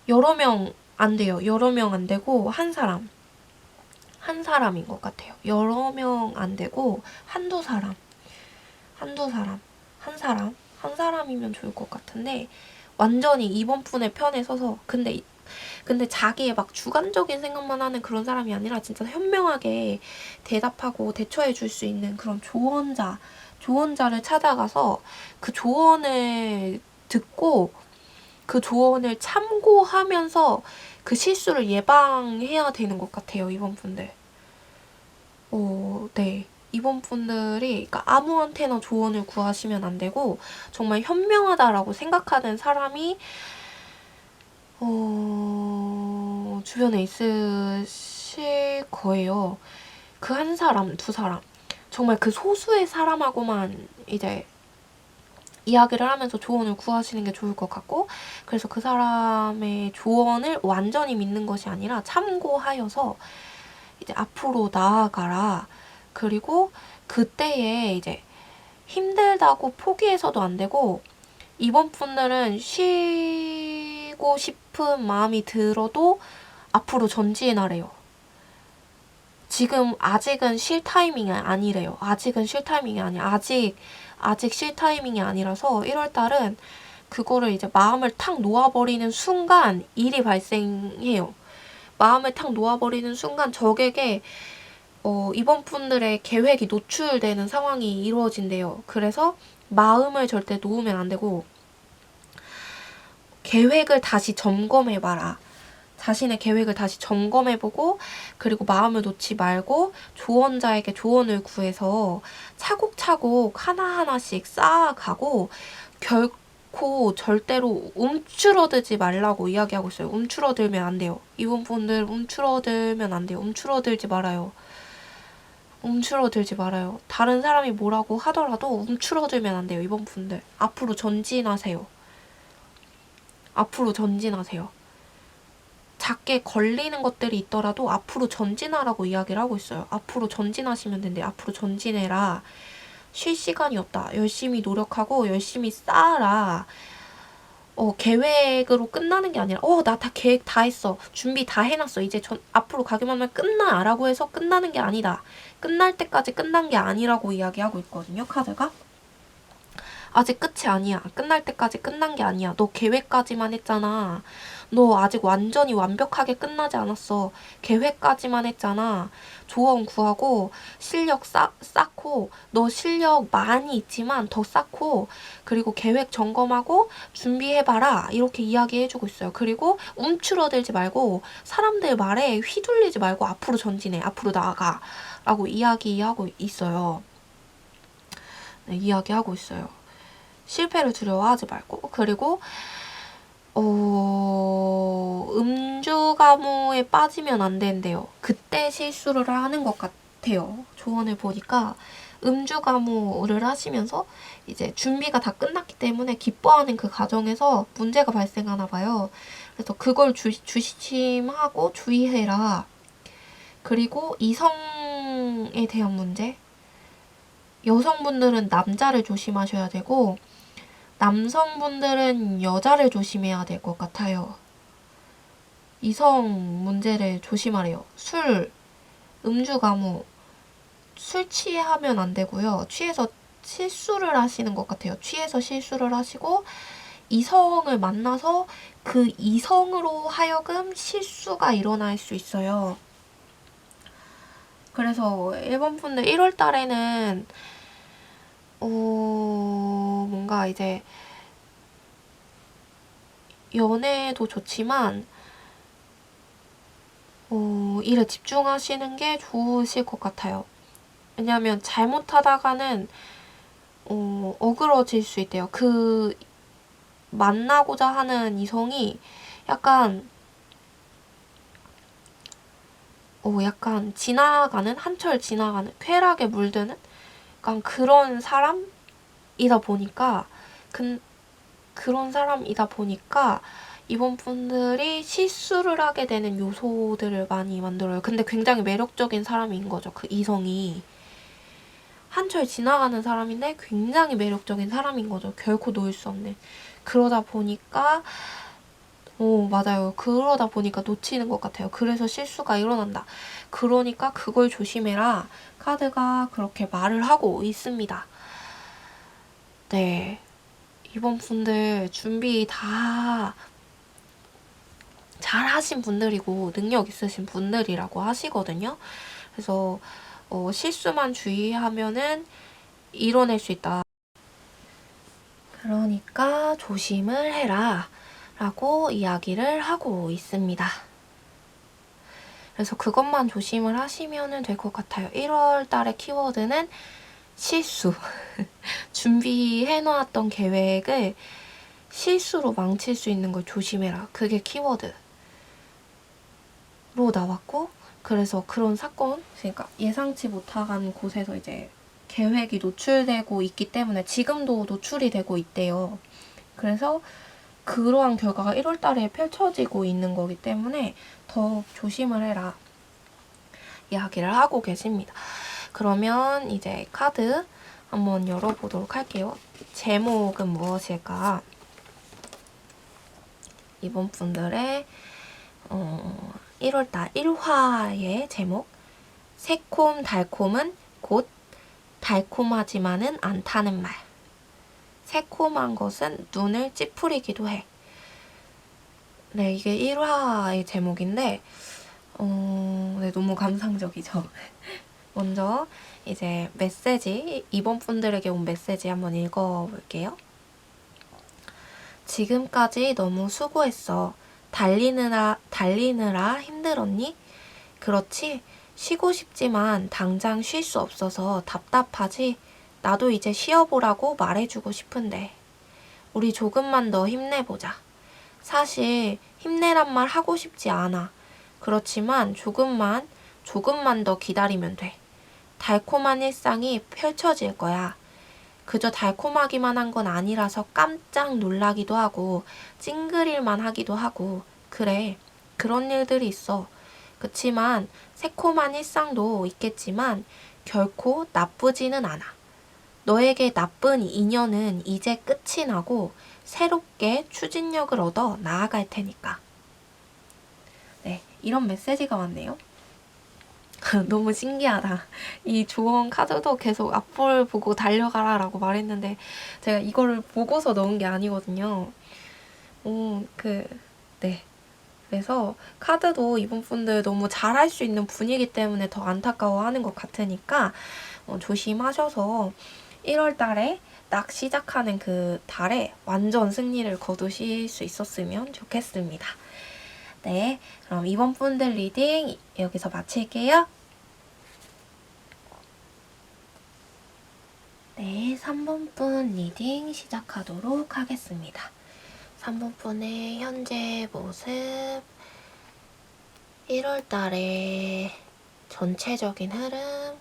여러 명 안 돼요. 여러 명 안 되고 한 사람인 것 같아요. 여러 명 안 되고 한두 사람, 한 사람이면 좋을 것 같은데 완전히 이번 분의 편에 서서 근데 자기의 막 주관적인 생각만 하는 그런 사람이 아니라 진짜 현명하게 대답하고 대처해 줄 수 있는 그런 조언자를 찾아가서 그 조언을 듣고 그 조언을 참고하면서 그 실수를 예방해야 되는 것 같아요, 이번 분들. 네. 이번 분들이 그러니까 아무한테나 조언을 구하시면 안 되고 정말 현명하다라고 생각하는 사람이 주변에 있으실 거예요. 그 한 사람, 두 사람. 정말 그 소수의 사람하고만 이제 이야기를 하면서 조언을 구하시는 게 좋을 것 같고, 그래서 그 사람의 조언을 완전히 믿는 것이 아니라 참고하여서 이제 앞으로 나아가라. 그리고 그때에 이제 힘들다고 포기해서도 안 되고, 이번 분들은 쉬고 싶은 마음이 들어도 앞으로 전진하래요. 지금 아직은 쉴 타이밍이 아니래요. 아직은 쉴 타이밍이 아니야. 아직 쉴 타이밍이 아니라서 1월달은 그거를 이제 마음을 탁 놓아버리는 순간 일이 발생해요. 마음을 탁 놓아버리는 순간 적에게 이번 분들의 계획이 노출되는 상황이 이루어진대요. 그래서 마음을 절대 놓으면 안 되고 계획을 다시 점검해봐라. 자신의 계획을 다시 점검해보고 그리고 마음을 놓지 말고 조언자에게 조언을 구해서 차곡차곡 하나하나씩 쌓아가고 결코 절대로 움츠러들지 말라고 이야기하고 있어요. 움츠러들면 안 돼요. 이번 분들 움츠러들면 안 돼요. 움츠러들지 말아요. 움츠러들지 말아요. 다른 사람이 뭐라고 하더라도 움츠러들면 안 돼요. 이번 분들. 앞으로 전진하세요. 앞으로 전진하세요. 작게 걸리는 것들이 있더라도 앞으로 전진하라고 이야기를 하고 있어요. 앞으로 전진하시면 된대. 앞으로 전진해라. 쉴 시간이 없다. 열심히 노력하고 열심히 쌓아라. 계획으로 끝나는 게 아니라 나 다 계획 다 했어. 준비 다 해놨어. 이제 앞으로 가기만 하면 끝나. 라고 해서 끝나는 게 아니다. 끝날 때까지 끝난 게 아니라고 이야기하고 있거든요. 카드가. 아직 끝이 아니야. 끝날 때까지 끝난 게 아니야. 너 계획까지만 했잖아. 너 아직 완전히 완벽하게 끝나지 않았어. 계획까지만 했잖아. 조언 구하고 실력 쌓고 너 실력 많이 있지만 더 쌓고 그리고 계획 점검하고 준비해봐라. 이렇게 이야기해주고 있어요. 그리고 움츠러들지 말고 사람들 말에 휘둘리지 말고 앞으로 전진해. 앞으로 나아가. 라고 이야기하고 있어요. 네, 이야기하고 있어요. 실패를 두려워하지 말고 그리고 음주 가무에 빠지면 안 된대요. 그때 실수를 하는 것 같아요. 조언을 보니까 음주 가무를 하시면서 이제 준비가 다 끝났기 때문에 기뻐하는 그 과정에서 문제가 발생하나 봐요. 그래서 그걸 주심하고 주의해라. 그리고 이성에 대한 문제. 여성분들은 남자를 조심하셔야 되고 남성분들은 여자를 조심해야 될 것 같아요. 이성 문제를 조심하래요. 음주 가무, 술 취하면 안 되고요. 취해서 실수를 하시는 것 같아요. 취해서 실수를 하시고 이성을 만나서 그 이성으로 하여금 실수가 일어날 수 있어요. 그래서 일본 분들 1월 달에는 뭔가 이제 연애도 좋지만 일에 집중하시는 게 좋으실 것 같아요. 왜냐하면 잘못하다가는 어그러질 수 있대요. 그 만나고자 하는 이성이 약간 한철 지나가는 쾌락에 물드는 약간 그런 사람이다 보니까 이번 분들이 실수를 하게 되는 요소들을 많이 만들어요. 근데 굉장히 매력적인 사람인 거죠. 그 이성이. 한철 지나가는 사람인데 굉장히 매력적인 사람인 거죠. 결코 놓을 수 없는. 그러다 보니까 맞아요. 그러다 보니까 놓치는 것 같아요. 그래서 실수가 일어난다. 그러니까 그걸 조심해라. 카드가 그렇게 말을 하고 있습니다. 네. 이번 분들 준비 다 잘 하신 분들이고 능력 있으신 분들이라고 하시거든요. 그래서 실수만 주의하면은 이뤄낼 수 있다. 그러니까 조심을 해라 라고 이야기를 하고 있습니다. 그래서 그것만 조심을 하시면 될 것 같아요. 1월 달의 키워드는 실수. 준비해놓았던 계획을 실수로 망칠 수 있는 걸 조심해라. 그게 키워드로 나왔고, 그래서 그런 사건, 그러니까 예상치 못한 곳에서 이제 계획이 노출되고 있기 때문에 지금도 노출이 되고 있대요. 그래서 그러한 결과가 1월 달에 펼쳐지고 있는 거기 때문에 더욱 조심을 해라 이야기를 하고 계십니다. 그러면 이제 카드 한번 열어보도록 할게요. 제목은 무엇일까? 이번 분들의 1월달 1화의 제목 새콤달콤은 곧 달콤하지만은 않다는 말. 새콤한 것은 눈을 찌푸리기도 해. 네, 이게 1화의 제목인데 네, 너무 감상적이죠. 먼저 이제 메시지, 이번 분들에게 온 메시지 한번 읽어볼게요. 지금까지 너무 수고했어. 달리느라 힘들었니? 그렇지? 쉬고 싶지만 당장 쉴 수 없어서 답답하지? 나도 이제 쉬어보라고 말해주고 싶은데. 우리 조금만 더 힘내보자. 사실 힘내란 말 하고 싶지 않아. 그렇지만 조금만 더 기다리면 돼. 달콤한 일상이 펼쳐질 거야. 그저 달콤하기만 한 건 아니라서 깜짝 놀라기도 하고 찡그릴만 하기도 하고 그래, 그런 일들이 있어. 그치만 새콤한 일상도 있겠지만 결코 나쁘지는 않아. 너에게 나쁜 인연은 이제 끝이 나고 새롭게 추진력을 얻어 나아갈 테니까. 네, 이런 메시지가 왔네요. 너무 신기하다. 이 조언 카드도 계속 앞을 보고 달려가라 라고 말했는데 제가 이거를 보고서 넣은 게 아니거든요. 네. 그래서 카드도 이번 분들 너무 잘할 수 있는 분이기 때문에 더 안타까워하는 것 같으니까 조심하셔서 1월 달에 딱 시작하는 그 달에 완전 승리를 거두실 수 있었으면 좋겠습니다. 네, 그럼 이번 분들 리딩 여기서 마칠게요. 네, 3번 분 리딩 시작하도록 하겠습니다. 3번 분의 현재 모습, 1월 달의 전체적인 흐름,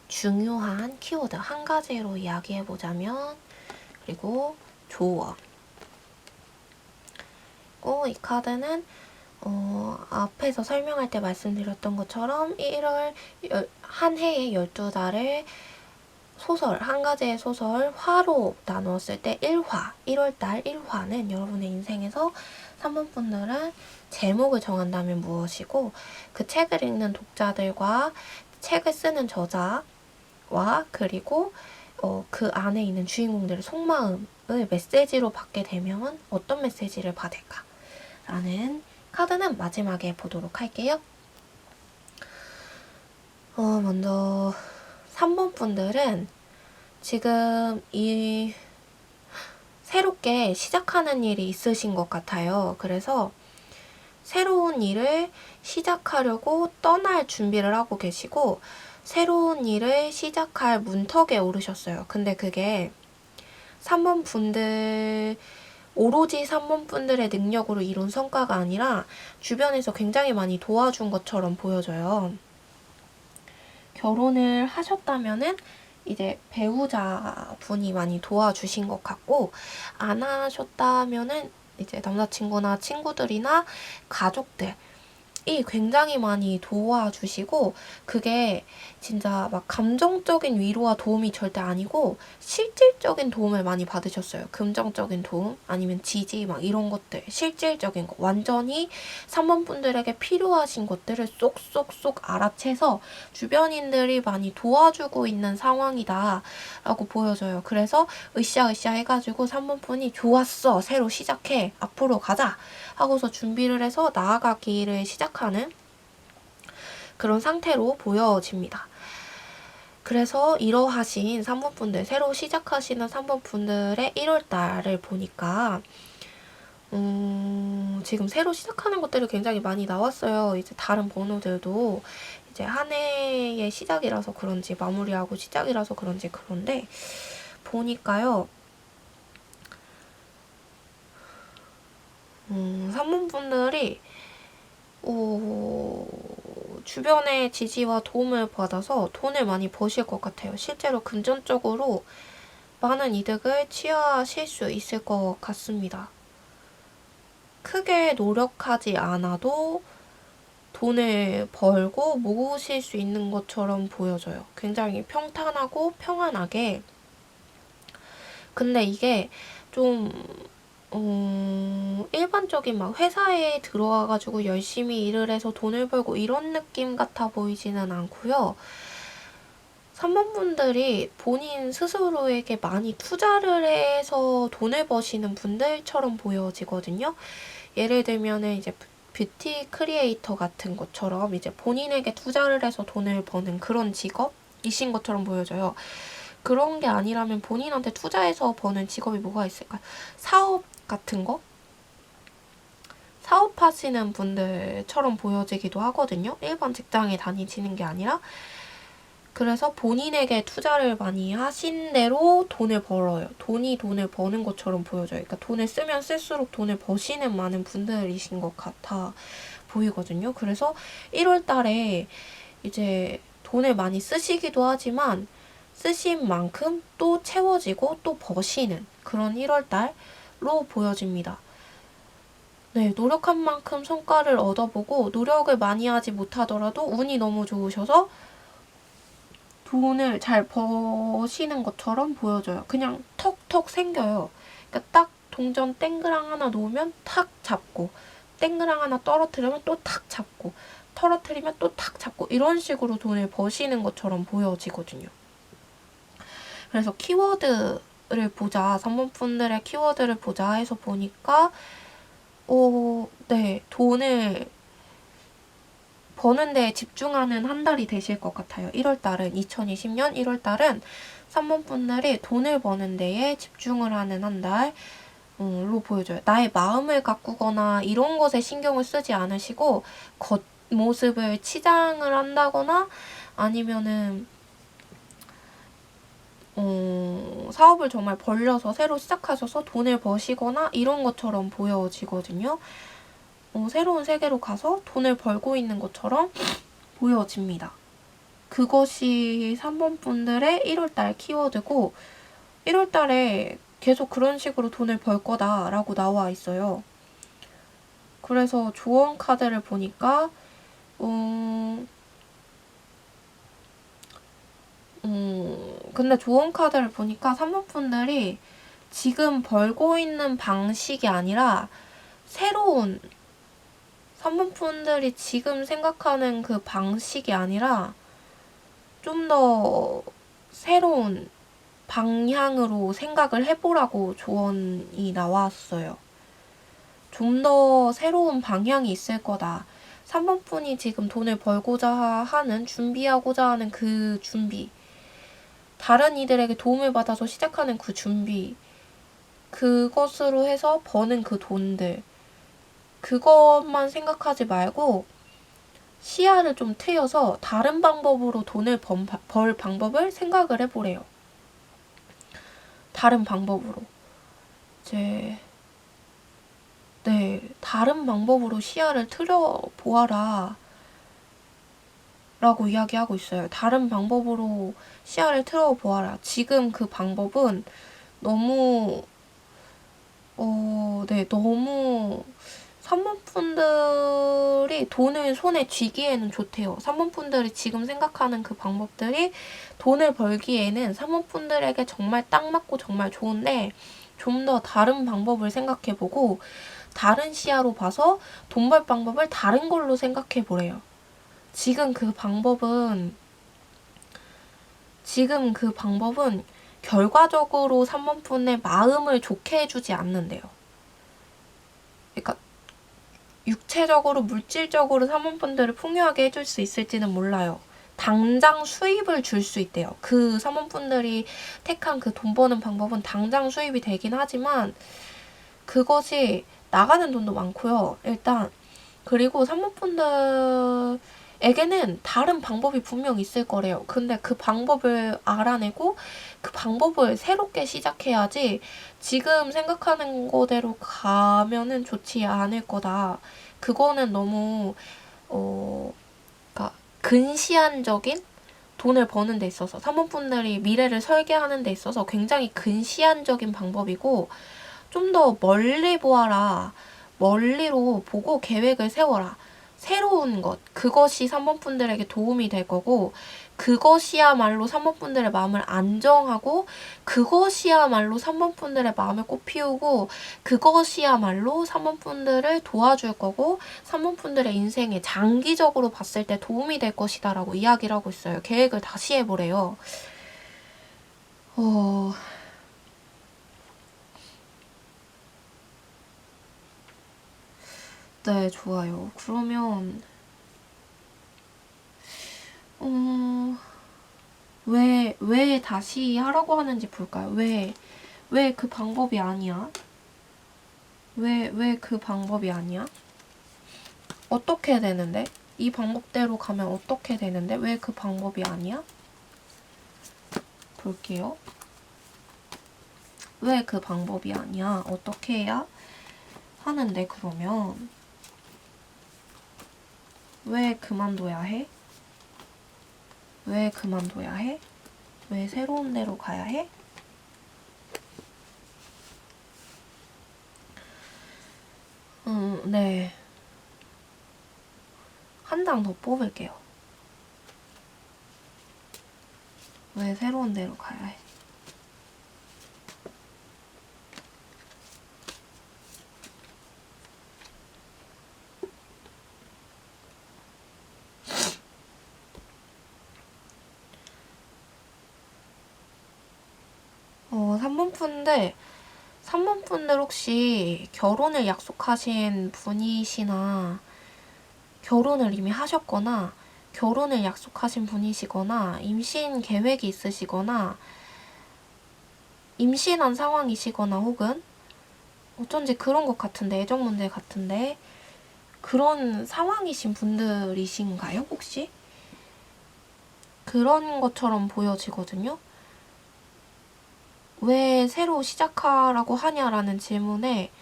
중요한 키워드 한 가지로 이야기해보자면, 그리고 조언. 이 카드는 앞에서 설명할 때 말씀드렸던 것처럼 1월 한 해에 12달을 소설, 한 가지의 소설 화로 나누었을 때 1화, 1월달 1화는 여러분의 인생에서 3번 분들은 제목을 정한다면 무엇이고 그 책을 읽는 독자들과 책을 쓰는 저자와 그리고 그 안에 있는 주인공들의 속마음을 메시지로 받게 되면 어떤 메시지를 받을까? 라는 카드는 마지막에 보도록 할게요. 먼저 3번 분들은 지금 이 새롭게 시작하는 일이 있으신 것 같아요. 그래서 새로운 일을 시작하려고 떠날 준비를 하고 계시고 새로운 일을 시작할 문턱에 오르셨어요. 근데 그게 3번 분들 오로지 3번 분들의 능력으로 이룬 성과가 아니라 주변에서 굉장히 많이 도와준 것처럼 보여져요. 결혼을 하셨다면은 이제 배우자분이 많이 도와주신 것 같고 안 하셨다면은 이제 남자친구나 친구들이나 가족들 굉장히 많이 도와주시고, 그게 진짜 막 감정적인 위로와 도움이 절대 아니고 실질적인 도움을 많이 받으셨어요. 금전적인 도움 아니면 지지 막 이런 것들, 실질적인 거 완전히 산모분들에게 필요하신 것들을 쏙쏙쏙 알아채서 주변인들이 많이 도와주고 있는 상황이다 라고 보여져요. 그래서 으쌰으쌰 해가지고 산모분이 좋았어, 새로 시작해, 앞으로 가자 하고서 준비를 해서 나아가기를 시작하는 그런 상태로 보여집니다. 그래서 이러하신 산모분들, 새로 시작하시는 산모분들의 1월달을 보니까 지금 새로 시작하는 것들이 굉장히 많이 나왔어요. 이제 다른 번호들도 이제 한 해의 시작이라서 그런지, 마무리하고 시작이라서 그런지 그런데 보니까요. 산모분들이 주변의 지지와 도움을 받아서 돈을 많이 버실 것 같아요. 실제로 금전적으로 많은 이득을 취하실 수 있을 것 같습니다. 크게 노력하지 않아도 돈을 벌고 모으실 수 있는 것처럼 보여져요. 굉장히 평탄하고 평안하게. 근데 이게 좀 일반적인 막 회사에 들어와가지고 열심히 일을 해서 돈을 벌고 이런 느낌 같아 보이지는 않고요. 산모분들이 본인 스스로에게 많이 투자를 해서 돈을 버시는 분들처럼 보여지거든요. 예를 들면은 이제 뷰티 크리에이터 같은 것처럼 이제 본인에게 투자를 해서 돈을 버는 그런 직업이신 것처럼 보여져요. 그런 게 아니라면 본인한테 투자해서 버는 직업이 뭐가 있을까요? 사업 같은 거? 사업하시는 분들처럼 보여지기도 하거든요. 일반 직장에 다니시는 게 아니라. 그래서 본인에게 투자를 많이 하신 대로 돈을 벌어요. 돈을 버는 것처럼 보여져요. 그러니까 돈을 쓰면 쓸수록 돈을 버시는 많은 분들이신 것 같아 보이거든요. 그래서 1월 달에 이제 돈을 많이 쓰시기도 하지만 쓰신 만큼 또 채워지고 또 버시는 그런 1월 달로 보여집니다. 네, 노력한 만큼 성과를 얻어보고 노력을 많이 하지 못하더라도 운이 너무 좋으셔서 돈을 잘 버시는 것처럼 보여져요. 그냥 턱턱 생겨요. 그러니까 딱 동전 땡그랑 하나 놓으면 탁 잡고, 땡그랑 하나 떨어뜨리면 또 탁 잡고, 떨어뜨리면 또 탁 잡고, 이런 식으로 돈을 버시는 것처럼 보여지거든요. 그래서 키워드를 보자, 산모분들의 키워드를 보자 해서 보니까 네, 돈을 버는 데 집중하는 한 달이 되실 것 같아요. 1월달은, 2020년 1월달은 산모분들이 돈을 버는 데에 집중을 하는 한 달로 보여져요. 나의 마음을 가꾸거나 이런 것에 신경을 쓰지 않으시고 겉모습을 치장을 한다거나 아니면은 사업을 정말 벌려서 새로 시작하셔서 돈을 버시거나 이런 것처럼 보여지거든요. 새로운 세계로 가서 돈을 벌고 있는 것처럼 보여집니다. 그것이 3번 분들의 1월달 키워드고 1월달에 계속 그런 식으로 돈을 벌 거다라고 나와 있어요. 그래서 조언 카드를 보니까 근데 조언 카드를 보니까 3번 분들이 지금 벌고 있는 방식이 아니라 새로운 3번 분들이 지금 생각하는 그 방식이 아니라 좀 더 새로운 방향으로 생각을 해보라고 조언이 나왔어요. 좀 더 새로운 방향이 있을 거다. 3번 분이 지금 돈을 벌고자 하는, 준비하고자 하는 그 준비, 다른 이들에게 도움을 받아서 시작하는 그 준비, 그것으로 해서 버는 그 돈들, 그것만 생각하지 말고 시야를 좀 트여서 다른 방법으로 돈을 벌 방법을 생각을 해보래요. 다른 방법으로. 다른 방법으로 시야를 틀어보아라. 라고 이야기하고 있어요. 다른 방법으로 시야를 틀어보아라. 지금 그 방법은 너무 산모분들이 돈을 손에 쥐기에는 좋대요. 산모분들이 지금 생각하는 그 방법들이 돈을 벌기에는 산모분들에게 정말 딱 맞고 정말 좋은데 좀 더 다른 방법을 생각해보고 다른 시야로 봐서 돈 벌 방법을 다른 걸로 생각해보래요. 지금 그 방법은 결과적으로 산모분의 마음을 좋게 해주지 않는데요. 그러니까 육체적으로 물질적으로 산모분들을 풍요하게 해줄 수 있을지는 몰라요. 당장 수입을 줄 수 있대요. 그 산모분들이 택한 그 돈 버는 방법은 당장 수입이 되긴 하지만 그것이 나가는 돈도 많고요. 일단 그리고 산모분들에게는 다른 방법이 분명 있을 거래요. 근데 그 방법을 알아내고 그 방법을 새롭게 시작해야지 지금 생각하는 거대로 가면은 좋지 않을 거다. 그거는 너무 그러니까 근시안적인 돈을 버는 데 있어서 산모분들이 미래를 설계하는 데 있어서 굉장히 근시안적인 방법이고 좀 더 멀리 보아라. 멀리로 보고 계획을 세워라. 새로운 것, 그것이 산모분들에게 도움이 될 거고 그것이야말로 산모분들의 마음을 안정하고 그것이야말로 산모분들의 마음을 꽃피우고 그것이야말로 산모분들을 도와줄 거고 산모분들의 인생에 장기적으로 봤을 때 도움이 될 것이다 라고 이야기를 하고 있어요. 계획을 다시 해보래요. 네, 좋아요. 그러면 왜 다시 하라고 하는지 볼까요? 왜 그 방법이 아니야? 왜 그 방법이 아니야? 어떻게 되는데? 이 방법대로 가면 어떻게 되는데? 왜 그 방법이 아니야? 볼게요. 왜 그 방법이 아니야? 어떻게 해야 하는데, 그러면? 왜 그만둬야 해? 왜 그만둬야 해? 왜 새로운 데로 가야 해? 네. 한 장 더 뽑을게요. 왜 새로운 데로 가야 해? 산모분들 혹시 결혼을 약속하신 분이시나 결혼을 이미 하셨거나 결혼을 약속하신 분이시거나 임신 계획이 있으시거나 임신한 상황이시거나 혹은 어쩐지 그런 것 같은데 애정 문제 같은데 그런 상황이신 분들이신가요, 혹시? 그런 것처럼 보여지거든요. 왜 새로 시작하라고 하냐라는 질문에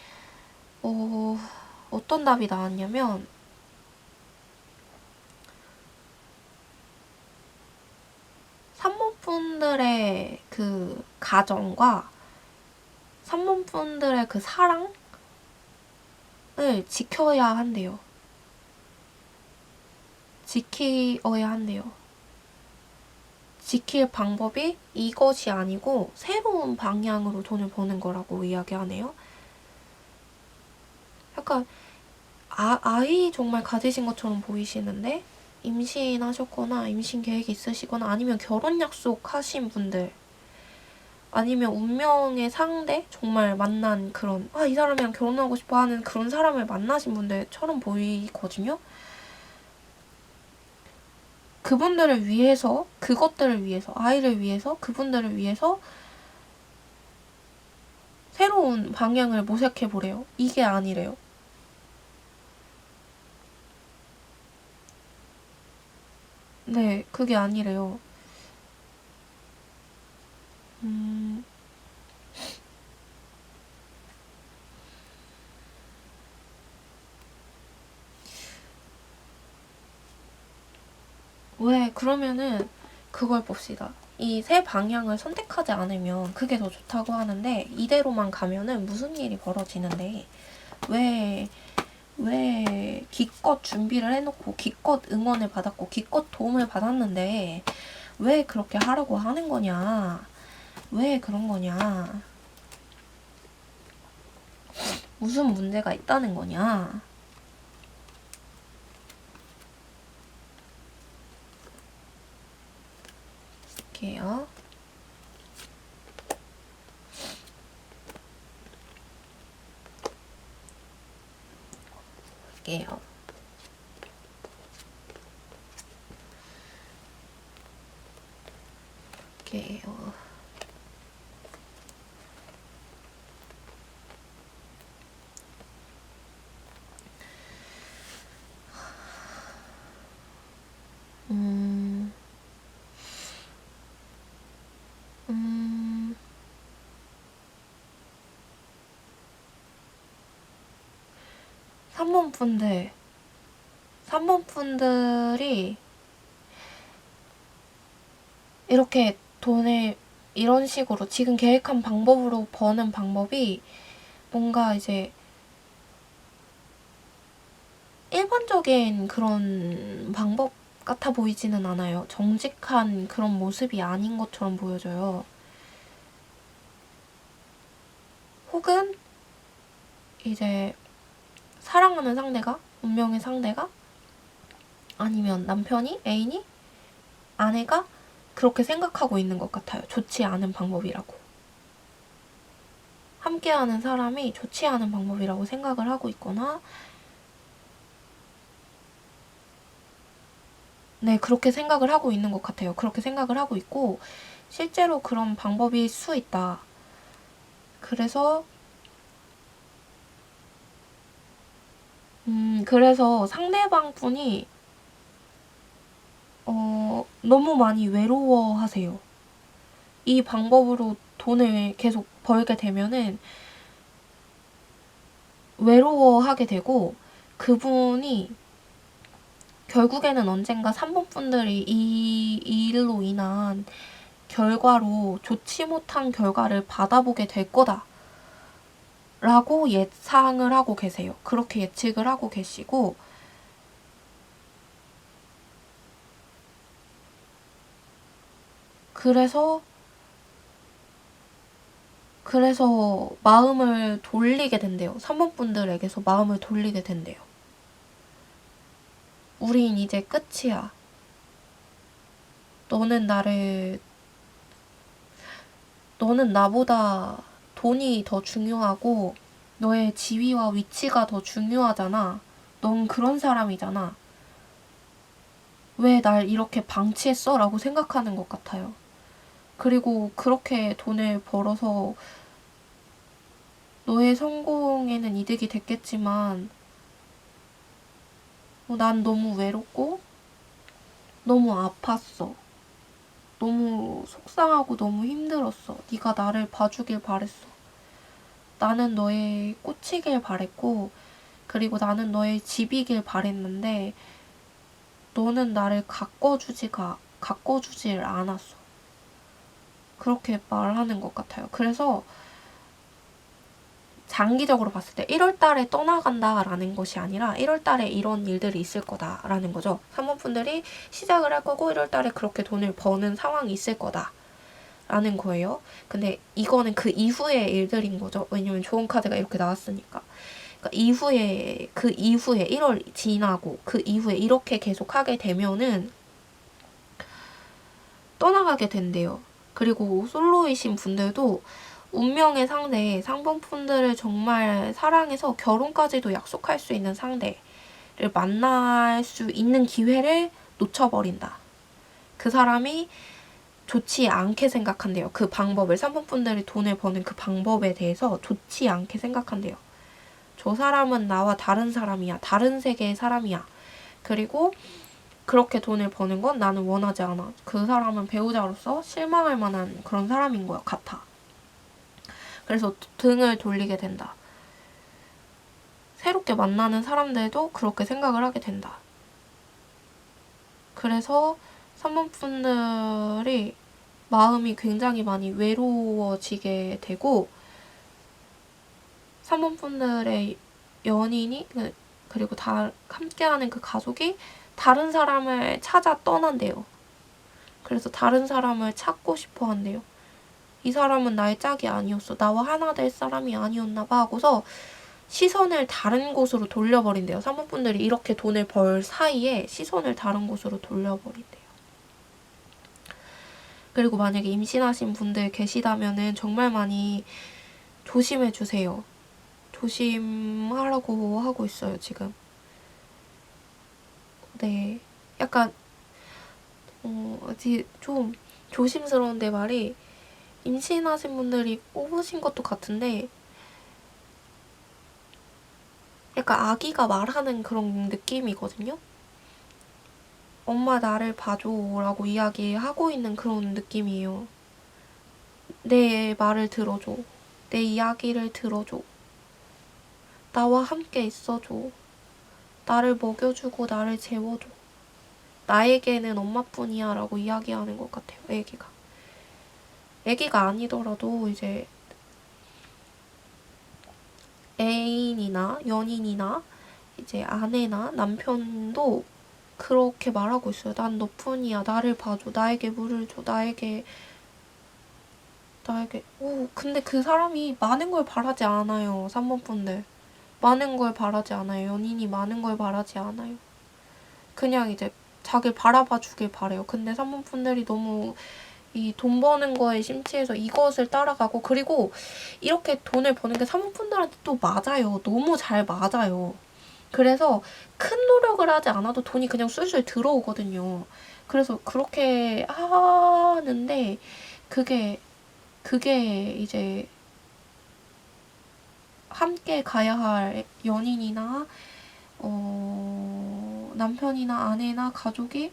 어떤 답이 나왔냐면 산모분들의 그 가정과 산모분들의 그 사랑을 지켜야 한대요. 지켜야 한대요. 지킬 방법이 이것이 아니고 새로운 방향으로 돈을 버는 거라고 이야기하네요. 약간 아이 정말 가지신 것처럼 보이시는데 임신하셨거나 임신 계획이 있으시거나 아니면 결혼 약속하신 분들 아니면 운명의 상대 정말 만난 그런 이 사람이랑 결혼하고 싶어 하는 그런 사람을 만나신 분들처럼 보이거든요. 그분들을 위해서 그것들을 위해서 아이를 위해서 그분들을 위해서 새로운 방향을 모색해보래요. 이게 아니래요. 네, 그게 아니래요. 왜, 그러면은 그걸 봅시다. 이 새 방향을 선택하지 않으면 그게 더 좋다고 하는데 이대로만 가면은 무슨 일이 벌어지는데 왜 왜 기껏 준비를 해놓고 기껏 응원을 받았고 기껏 도움을 받았는데 왜 그렇게 하라고 하는 거냐? 왜 그런 거냐? 무슨 문제가 있다는 거냐? 볼게요. 볼게요. 볼게요. 음, 3번 분들이 이렇게 돈을 이런 식으로 지금 계획한 방법으로 버는 방법이 뭔가 이제 일반적인 그런 방법 같아 보이지는 않아요. 정직한 그런 모습이 아닌 것처럼 보여져요. 혹은 이제 사랑하는 상대가, 운명의 상대가, 아니면 남편이, 애인이, 아내가 그렇게 생각하고 있는 것 같아요. 좋지 않은 방법이라고. 함께하는 사람이 좋지 않은 방법이라고 생각을 하고 있거나, 네, 그렇게 생각을 하고 있는 것 같아요. 그렇게 생각을 하고 있고, 실제로 그런 방법일 수 있다. 그래서 상대방 분이, 너무 많이 외로워하세요. 이 방법으로 돈을 계속 벌게 되면은 외로워하게 되고, 그분이 결국에는 언젠가 3번 분들이 이 일로 인한 결과로 좋지 못한 결과를 받아보게 될 거다. 라고 예상을 하고 계세요. 그렇게 예측을 하고 계시고, 그래서 마음을 돌리게 된대요. 3번 분들에게서 마음을 돌리게 된대요. 우린 이제 끝이야. 너는 나보다 돈이 더 중요하고 너의 지위와 위치가 더 중요하잖아. 넌 그런 사람이잖아. 왜 날 이렇게 방치했어? 라고 생각하는 것 같아요. 그리고 그렇게 돈을 벌어서 너의 성공에는 이득이 됐겠지만 난 너무 외롭고 너무 아팠어. 너무 속상하고 너무 힘들었어. 네가 나를 봐주길 바랬어. 나는 너의 꽃이길 바랬고 그리고 나는 너의 집이길 바랬는데 너는 나를 가꿔주질 않았어. 그렇게 말하는 것 같아요. 그래서 장기적으로 봤을 때 1월 달에 떠나간다라는 것이 아니라 1월 달에 이런 일들이 있을 거다라는 거죠. 사모분들이 시작을 할 거고 1월 달에 그렇게 돈을 버는 상황이 있을 거다라는 거예요. 근데 이거는 그 이후의 일들인 거죠. 왜냐면 좋은 카드가 이렇게 나왔으니까. 그러니까 그 이후에 1월 지나고 그 이후에 이렇게 계속 하게 되면은 떠나가게 된대요. 그리고 솔로이신 분들도 운명의 상대, 상봉분들을 정말 사랑해서 결혼까지도 약속할 수 있는 상대를 만날 수 있는 기회를 놓쳐버린다. 그 사람이 좋지 않게 생각한대요. 그 방법을, 상봉분들이 돈을 버는 그 방법에 대해서 좋지 않게 생각한대요. 저 사람은 나와 다른 사람이야. 다른 세계의 사람이야. 그리고 그렇게 돈을 버는 건 나는 원하지 않아. 그 사람은 배우자로서 실망할 만한 그런 사람인 것 같아. 그래서 등을 돌리게 된다. 새롭게 만나는 사람들도 그렇게 생각을 하게 된다. 그래서 3번 분들이 마음이 굉장히 많이 외로워지게 되고 3번 분들의 연인이 그리고 함께하는 그 가족이 다른 사람을 찾아 떠난대요. 그래서 다른 사람을 찾고 싶어 한대요. 이 사람은 나의 짝이 아니었어. 나와 하나 될 사람이 아니었나 봐 하고서 시선을 다른 곳으로 돌려버린대요. 사모분들이 이렇게 돈을 벌 사이에 시선을 다른 곳으로 돌려버린대요. 그리고 만약에 임신하신 분들 계시다면은 정말 많이 조심해 주세요. 조심하라고 하고 있어요, 지금. 네. 약간, 좀 조심스러운데 말이 임신하신 분들이 뽑으신 것도 같은데 약간 아기가 말하는 그런 느낌이거든요. 엄마 나를 봐줘 라고 이야기하고 있는 그런 느낌이에요. 내 말을 들어줘. 내 이야기를 들어줘. 나와 함께 있어줘. 나를 먹여주고 나를 재워줘. 나에게는 엄마뿐이야 라고 이야기하는 것 같아요, 애기가. 애기가 아니더라도 이제 애인이나 연인이나 이제 아내나 남편도 그렇게 말하고 있어요. 난 너뿐이야. 나를 봐줘. 나에게 물을 줘. 나에게. 근데 그 사람이 많은 걸 바라지 않아요. 3번 분들. 많은 걸 바라지 않아요. 연인이 많은 걸 바라지 않아요. 그냥 이제 자기를 바라봐 주길 바래요. 근데 3번 분들이 너무 이 돈 버는 거에 심취해서 이것을 따라가고, 그리고 이렇게 돈을 버는 게 3번 분들한테 또 맞아요. 너무 잘 맞아요. 그래서 큰 노력을 하지 않아도 돈이 그냥 술술 들어오거든요. 그래서 그렇게 하는데 그게 이제 함께 가야 할 연인이나 남편이나 아내나 가족이,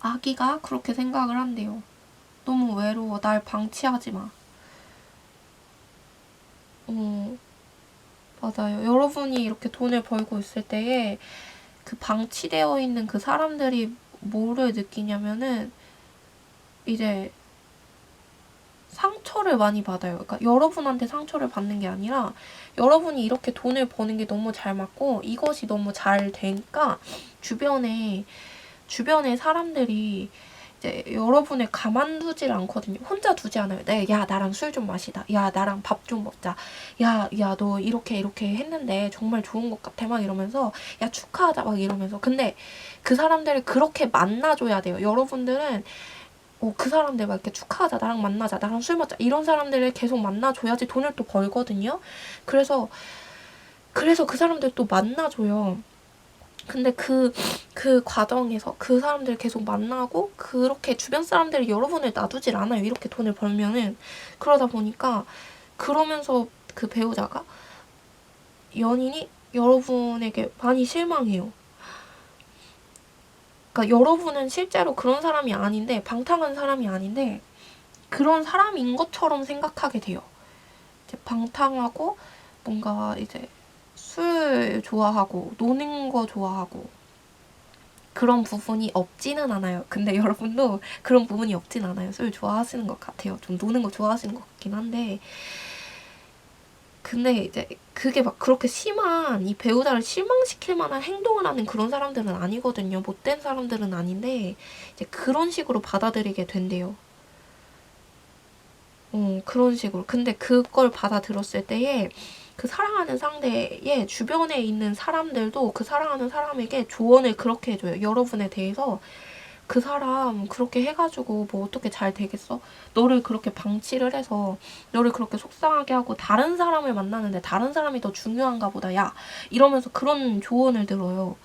아기가 그렇게 생각을 한대요. 너무 외로워. 날 방치하지 마. 맞아요. 여러분이 이렇게 돈을 벌고 있을 때에 그 방치되어 있는 그 사람들이 뭐를 느끼냐면은 이제 상처를 많이 받아요. 그러니까 여러분한테 상처를 받는 게 아니라 여러분이 이렇게 돈을 버는 게 너무 잘 맞고 이것이 너무 잘 되니까 주변에 사람들이 이제 여러분을 가만두질 않거든요. 혼자 두지 않아요. 네, 야, 나랑 술 좀 마시다. 야, 나랑 밥 좀 먹자. 야, 너 이렇게 했는데 정말 좋은 것 같아. 막 이러면서, 야, 축하하자. 막 이러면서. 근데 그 사람들을 그렇게 만나줘야 돼요. 여러분들은 그 사람들 막 이렇게 축하하자, 나랑 만나자, 나랑 술 먹자, 이런 사람들을 계속 만나줘야지 돈을 또 벌거든요. 그래서 그 사람들 또 만나줘요. 근데 그 과정에서 그 사람들을 계속 만나고 그렇게 주변 사람들이 여러분을 놔두질 않아요. 이렇게 돈을 벌면은. 그러다 보니까 그러면서 그 배우자가, 연인이 여러분에게 많이 실망해요. 그러니까 여러분은 실제로 그런 사람이 아닌데, 방탕한 사람이 아닌데 그런 사람인 것처럼 생각하게 돼요. 이제 방탕하고 뭔가 이제 술 좋아하고 노는 거 좋아하고 그런 부분이 없지는 않아요. 근데 여러분도 그런 부분이 없진 않아요. 술 좋아하시는 것 같아요. 좀 노는 거 좋아하시는 것 같긴 한데, 근데 이제 그게 막 그렇게 심한, 이 배우자를 실망시킬 만한 행동을 하는 그런 사람들은 아니거든요. 못된 사람들은 아닌데 이제 그런 식으로 받아들이게 된대요. 그런 식으로. 근데 그걸 받아들였을 때에 그 사랑하는 상대의 주변에 있는 사람들도 그 사랑하는 사람에게 조언을 그렇게 해줘요. 여러분에 대해서, 그 사람 그렇게 해가지고 뭐 어떻게 잘 되겠어? 너를 그렇게 방치를 해서 너를 그렇게 속상하게 하고 다른 사람을 만나는데 다른 사람이 더 중요한가 보다, 야, 이러면서 그런 조언을 들어요.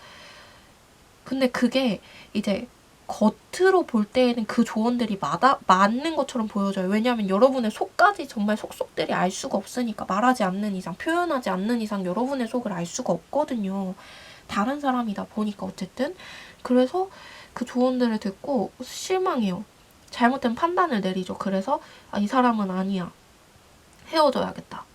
근데 그게 이제 겉으로 볼 때에는 그 조언들이 맞는 것처럼 보여져요. 왜냐하면 여러분의 속까지 정말 속속들이 알 수가 없으니까, 말하지 않는 이상, 표현하지 않는 이상 여러분의 속을 알 수가 없거든요. 다른 사람이다 보니까 어쨌든. 그래서 그 조언들을 듣고 실망해요. 잘못된 판단을 내리죠. 그래서 이 사람은 아니야. 헤어져야겠다.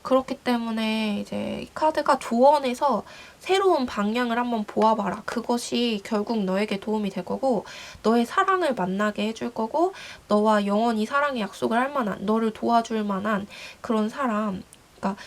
그렇기 때문에 이제 이 카드가 조언해서 새로운 방향을 한번 보아봐라. 그것이 결국 너에게 도움이 될 거고, 너의 사랑을 만나게 해줄 거고, 너와 영원히 사랑의 약속을 할 만한, 너를 도와줄 만한 그런 사람. 그러니까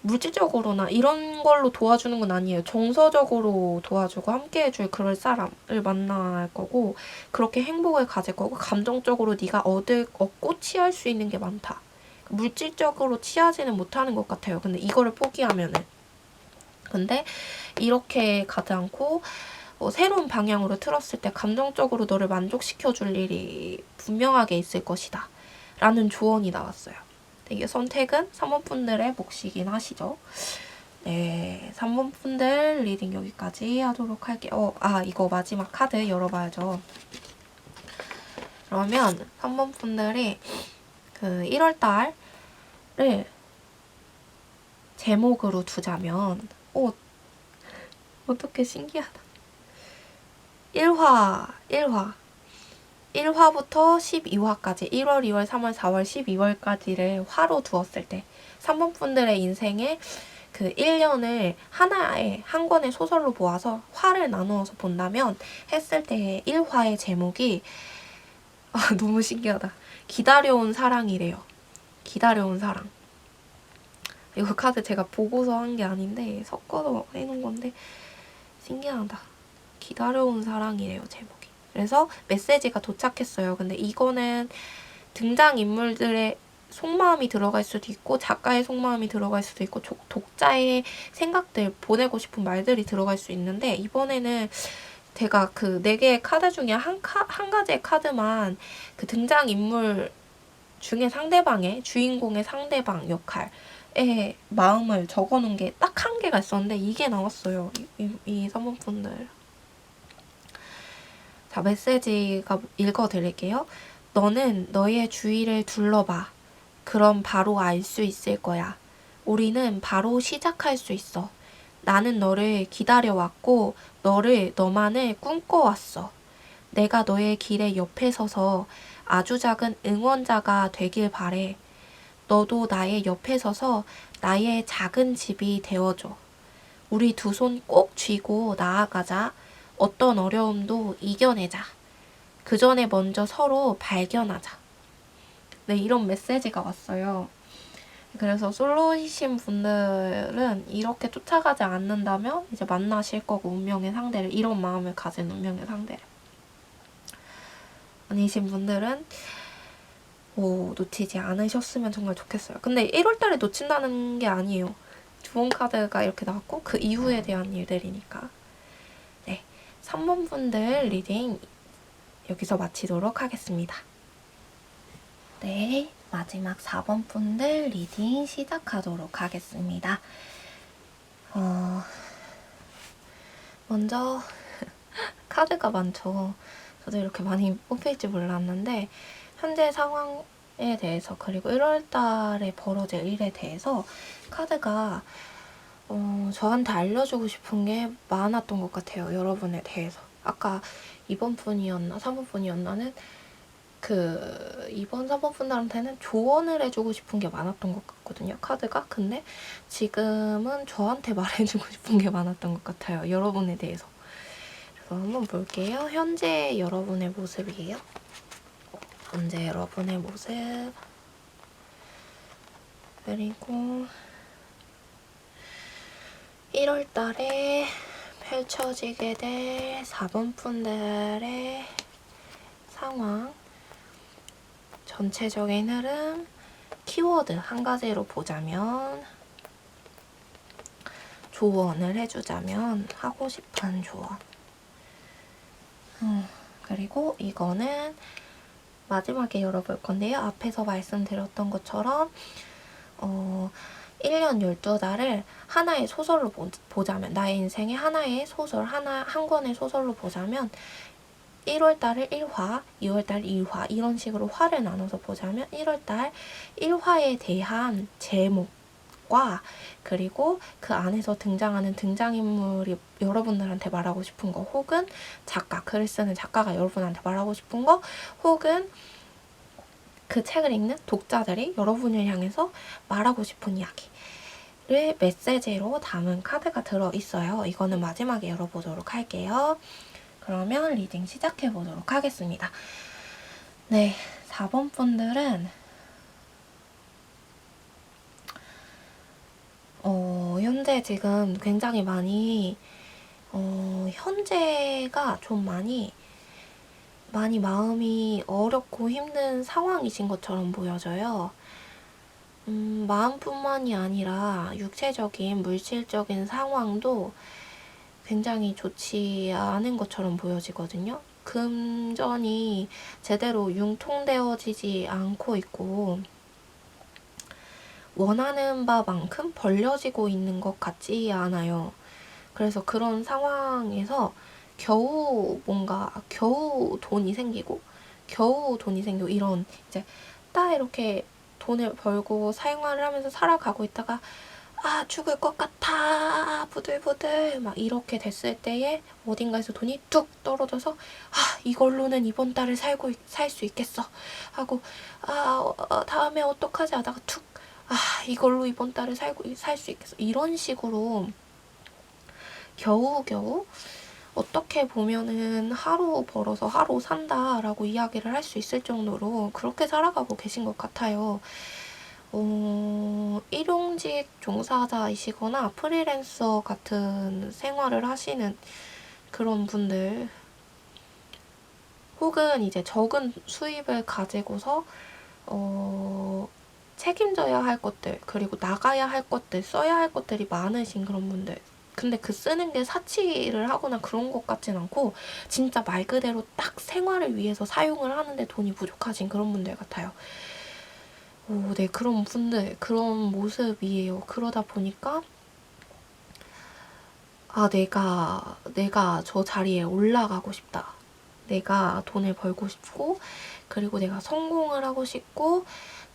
물질적으로나 이런 걸로 도와주는 건 아니에요. 정서적으로 도와주고 함께 해줄 그럴 사람을 만날 거고, 그렇게 행복을 가질 거고, 감정적으로 네가 얻고 취할 수 있는 게 많다. 물질적으로 취하지는 못하는 것 같아요. 근데 이거를 포기하면은. 근데 이렇게 가지 않고 새로운 방향으로 틀었을 때 감정적으로 너를 만족시켜줄 일이 분명하게 있을 것이다. 라는 조언이 나왔어요. 이게 선택은 3번 분들의 몫이긴 하시죠. 네, 3번 분들 리딩 여기까지 하도록 할게요. 이거 마지막 카드 열어봐야죠. 그러면 3번 분들이 그 1월달을 제목으로 두자면, 어떻게 신기하다. 1화부터 12화까지 1월, 2월, 3월, 4월, 12월까지를 화로 두었을 때 3번 분들의 인생에 그 1년을 하나의 한 권의 소설로 모아서 화를 나누어서 본다면 했을 때 1화의 제목이 너무 신기하다. 기다려온 사랑이래요. 기다려온 사랑. 이거 카드 제가 보고서 한 게 아닌데 섞어서 해놓은 건데 신기하다. 기다려온 사랑이래요, 제목이. 그래서 메시지가 도착했어요. 근데 이거는 등장인물들의 속마음이 들어갈 수도 있고 작가의 속마음이 들어갈 수도 있고 독자의 생각들, 보내고 싶은 말들이 들어갈 수 있는데, 이번에는 제가 그 4개의 카드 중에 한 가지의 카드만 그 등장인물 중에 상대방의, 주인공의 상대방 역할의 마음을 적어놓은 게 딱 한 개가 있었는데 이게 나왔어요. 이 선물분들. 자, 메시지가 읽어드릴게요. 너는 너의 주위를 둘러봐. 그럼 바로 알 수 있을 거야. 우리는 바로 시작할 수 있어. 나는 너를 기다려왔고 너만을 꿈꿔왔어. 내가 너의 길에 옆에 서서 아주 작은 응원자가 되길 바래. 너도 나의 옆에 서서 나의 작은 집이 되어줘. 우리 두 손 꼭 쥐고 나아가자. 어떤 어려움도 이겨내자. 그 전에 먼저 서로 발견하자. 네, 이런 메시지가 왔어요. 그래서 솔로이신 분들은 이렇게 쫓아가지 않는다면 이제 만나실 거고, 운명의 상대를, 이런 마음을 가진 운명의 상대를. 아니신 분들은 놓치지 않으셨으면 정말 좋겠어요. 근데 1월달에 놓친다는 게 아니에요. 좋은 카드가 이렇게 나왔고 그 이후에 대한 일들이니까. 네, 3번 분들 리딩 여기서 마치도록 하겠습니다. 네, 마지막 4번 분들 리딩 시작하도록 하겠습니다. 먼저 카드가 많죠. 저도 이렇게 많이 뽑힐 줄 몰랐는데 현재 상황에 대해서, 그리고 1월달에 벌어질 일에 대해서 카드가 저한테 알려주고 싶은 게 많았던 것 같아요. 여러분에 대해서. 아까 2번 분이었나 3번 분이었나는 2번, 3번 분들한테는 조언을 해주고 싶은 게 많았던 것 같거든요, 카드가. 근데 지금은 저한테 말해주고 싶은 게 많았던 것 같아요, 여러분에 대해서. 그래서 한번 볼게요. 현재 여러분의 모습이에요. 현재 여러분의 모습. 그리고 1월달에 펼쳐지게 될 4번 분들의 상황, 전체적인 흐름, 키워드 한 가지로 보자면, 조언을 해주자면 하고 싶은 조언. 그리고 이거는 마지막에 열어볼 건데요. 앞에서 말씀드렸던 것처럼 1년 12달을 하나의 소설로 보자면, 나의 인생의 하나의 소설, 한 권의 소설로 보자면 1월달을 1화, 2월달 2화 이런 식으로 화를 나눠서 보자면 1월달 1화에 대한 제목과 그리고 그 안에서 등장하는 등장인물이 여러분들한테 말하고 싶은 거, 혹은 글을 쓰는 작가가 여러분한테 말하고 싶은 거, 혹은 그 책을 읽는 독자들이 여러분을 향해서 말하고 싶은 이야기를 메시지로 담은 카드가 들어있어요. 이거는 마지막에 열어보도록 할게요. 그러면 리딩 시작해보도록 하겠습니다. 네, 4번 분들은 현재 지금 굉장히 많이, 현재가 좀 많이 마음이 어렵고 힘든 상황이신 것처럼 보여져요. 마음뿐만이 아니라 육체적인, 물질적인 상황도 굉장히 좋지 않은 것처럼 보여지거든요. 금전이 제대로 융통되어지지 않고 있고, 원하는 바만큼 벌려지고 있는 것 같지 않아요. 그래서 그런 상황에서 겨우 돈이 생기고, 이런 이제 딱 이렇게 돈을 벌고 생활을 하면서 살아가고 있다가 죽을 것 같아 부들부들 막 이렇게 됐을 때에 어딘가에서 돈이 뚝 떨어져서 이걸로는 이번 달을 살 수 있겠어 하고 다음에 어떡하지 하다가 툭 이걸로 이번 달을 살 수 있겠어 이런 식으로 겨우겨우 어떻게 보면은 하루 벌어서 하루 산다라고 이야기를 할 수 있을 정도로 그렇게 살아가고 계신 것 같아요. 일용직 종사자이시거나 프리랜서 같은 생활을 하시는 그런 분들, 혹은 이제 적은 수입을 가지고서 책임져야 할 것들, 그리고 나가야 할 것들, 써야 할 것들이 많으신 그런 분들. 근데 그 쓰는 게 사치를 하거나 그런 것 같진 않고 진짜 말 그대로 딱 생활을 위해서 사용을 하는데 돈이 부족하신 그런 분들 같아요. 네, 그런 분들, 그런 모습이에요. 그러다 보니까 내가 저 자리에 올라가고 싶다. 내가 돈을 벌고 싶고, 그리고 내가 성공을 하고 싶고,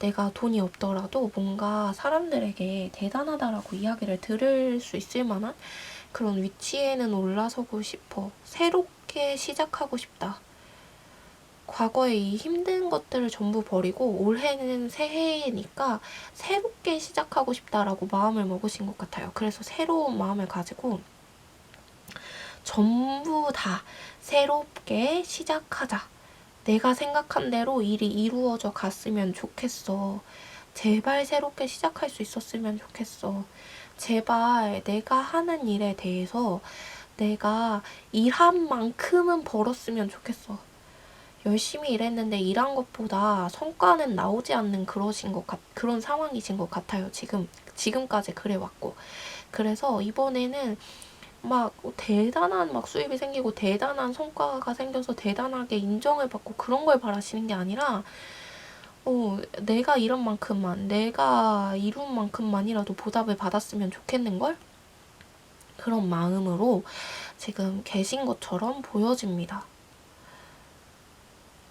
내가 돈이 없더라도 뭔가 사람들에게 대단하다라고 이야기를 들을 수 있을 만한 그런 위치에는 올라서고 싶어. 새롭게 시작하고 싶다. 과거의 이 힘든 것들을 전부 버리고 올해는 새해니까 새롭게 시작하고 싶다라고 마음을 먹으신 것 같아요. 그래서 새로운 마음을 가지고 전부 다 새롭게 시작하자. 내가 생각한 대로 일이 이루어져 갔으면 좋겠어. 제발 새롭게 시작할 수 있었으면 좋겠어. 제발 내가 하는 일에 대해서 내가 일한 만큼은 벌었으면 좋겠어. 열심히 일했는데 일한 것보다 성과는 나오지 않는 그런 상황이신 것 같아요. 지금까지 그래왔고. 그래서 이번에는 대단한 수입이 생기고 대단한 성과가 생겨서 대단하게 인정을 받고 그런 걸 바라시는 게 아니라 내가 이런 만큼만, 내가 이룬 만큼만이라도 보답을 받았으면 좋겠는걸? 그런 마음으로 지금 계신 것처럼 보여집니다.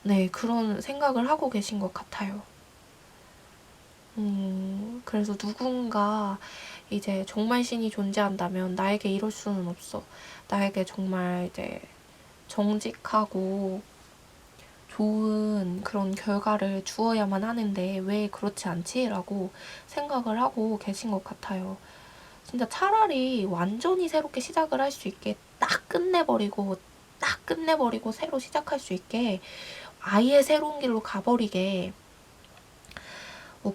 네, 그런 생각을 하고 계신 것 같아요. 그래서 누군가 이제 정말 신이 존재한다면 나에게 이럴 수는 없어. 나에게 정말 이제 정직하고 좋은 그런 결과를 주어야만 하는데 왜 그렇지 않지? 라고 생각을 하고 계신 것 같아요. 진짜 차라리 완전히 새롭게 시작을 할 수 있게 딱 끝내버리고 새로 시작할 수 있게 아예 새로운 길로 가버리게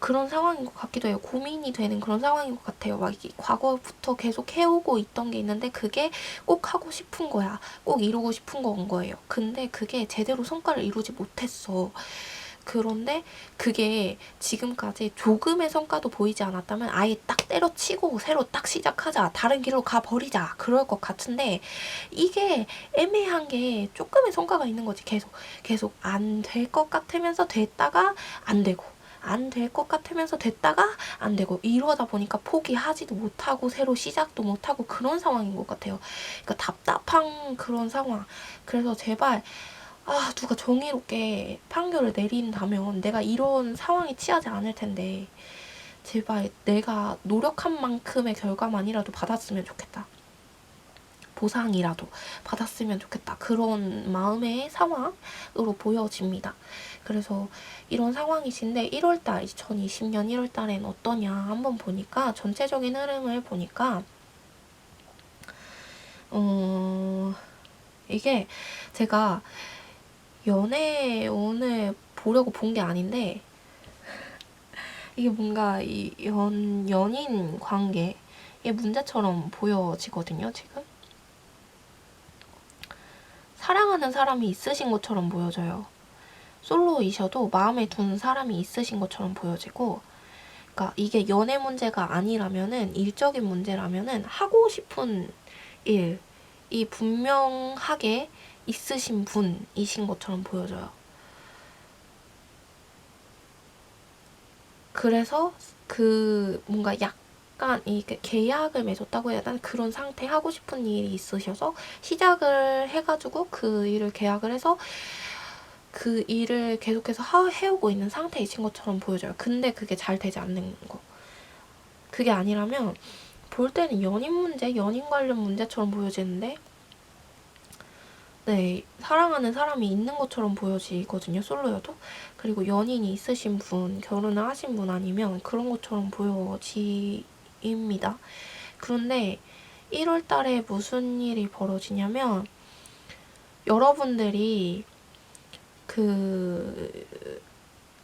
그런 상황인 것 같기도 해요. 고민이 되는 그런 상황인 것 같아요. 이게 과거부터 계속 해오고 있던 게 있는데 그게 꼭 하고 싶은 거야. 꼭 이루고 싶은 건 거예요. 근데 그게 제대로 성과를 이루지 못했어. 그런데 그게 지금까지 조금의 성과도 보이지 않았다면 아예 딱 때려치고 새로 딱 시작하자. 다른 길로 가버리자. 그럴 것 같은데 이게 애매한 게 조금의 성과가 있는 거지. 계속 안 될 것 같으면서 됐다가 안 되고 안 될 것 같으면서 됐다가 안 되고 이러다 보니까 포기하지도 못하고 새로 시작도 못하고 그런 상황인 것 같아요. 그러니까 답답한 그런 상황. 그래서 제발 누가 정의롭게 판결을 내린다면 내가 이런 상황에 취하지 않을 텐데 제발 내가 노력한 만큼의 결과만이라도 받았으면 좋겠다. 보상이라도 받았으면 좋겠다. 그런 마음의 상황으로 보여집니다. 그래서 이런 상황이신데 2020년 1월달엔 어떠냐 한번 보니까 전체적인 흐름을 보니까 이게 제가 연애운을 보려고 본 게 아닌데 이게 뭔가 이 연인 관계 문제처럼 보여지거든요, 지금. 사랑하는 사람이 있으신 것처럼 보여져요. 솔로이셔도 마음에 둔 사람이 있으신 것처럼 보여지고, 그러니까 이게 연애 문제가 아니라면은, 일적인 문제라면은 하고 싶은 일이 분명하게 있으신 분이신 것처럼 보여져요. 그래서 뭔가 약간 이게 계약을 맺었다고 해야 되나? 그런 상태, 하고 싶은 일이 있으셔서 시작을 해가지고 그 일을 계약을 해서 그 일을 계속해서 해오고 있는 상태이신 것처럼 보여져요. 근데 그게 잘 되지 않는 거. 그게 아니라면 볼 때는 연인 문제, 연인 관련 문제처럼 보여지는데, 네, 사랑하는 사람이 있는 것처럼 보여지거든요, 솔로여도. 그리고 연인이 있으신 분, 결혼을 하신 분 아니면 그런 것처럼 보여집니다. 그런데 1월 달에 무슨 일이 벌어지냐면, 여러분들이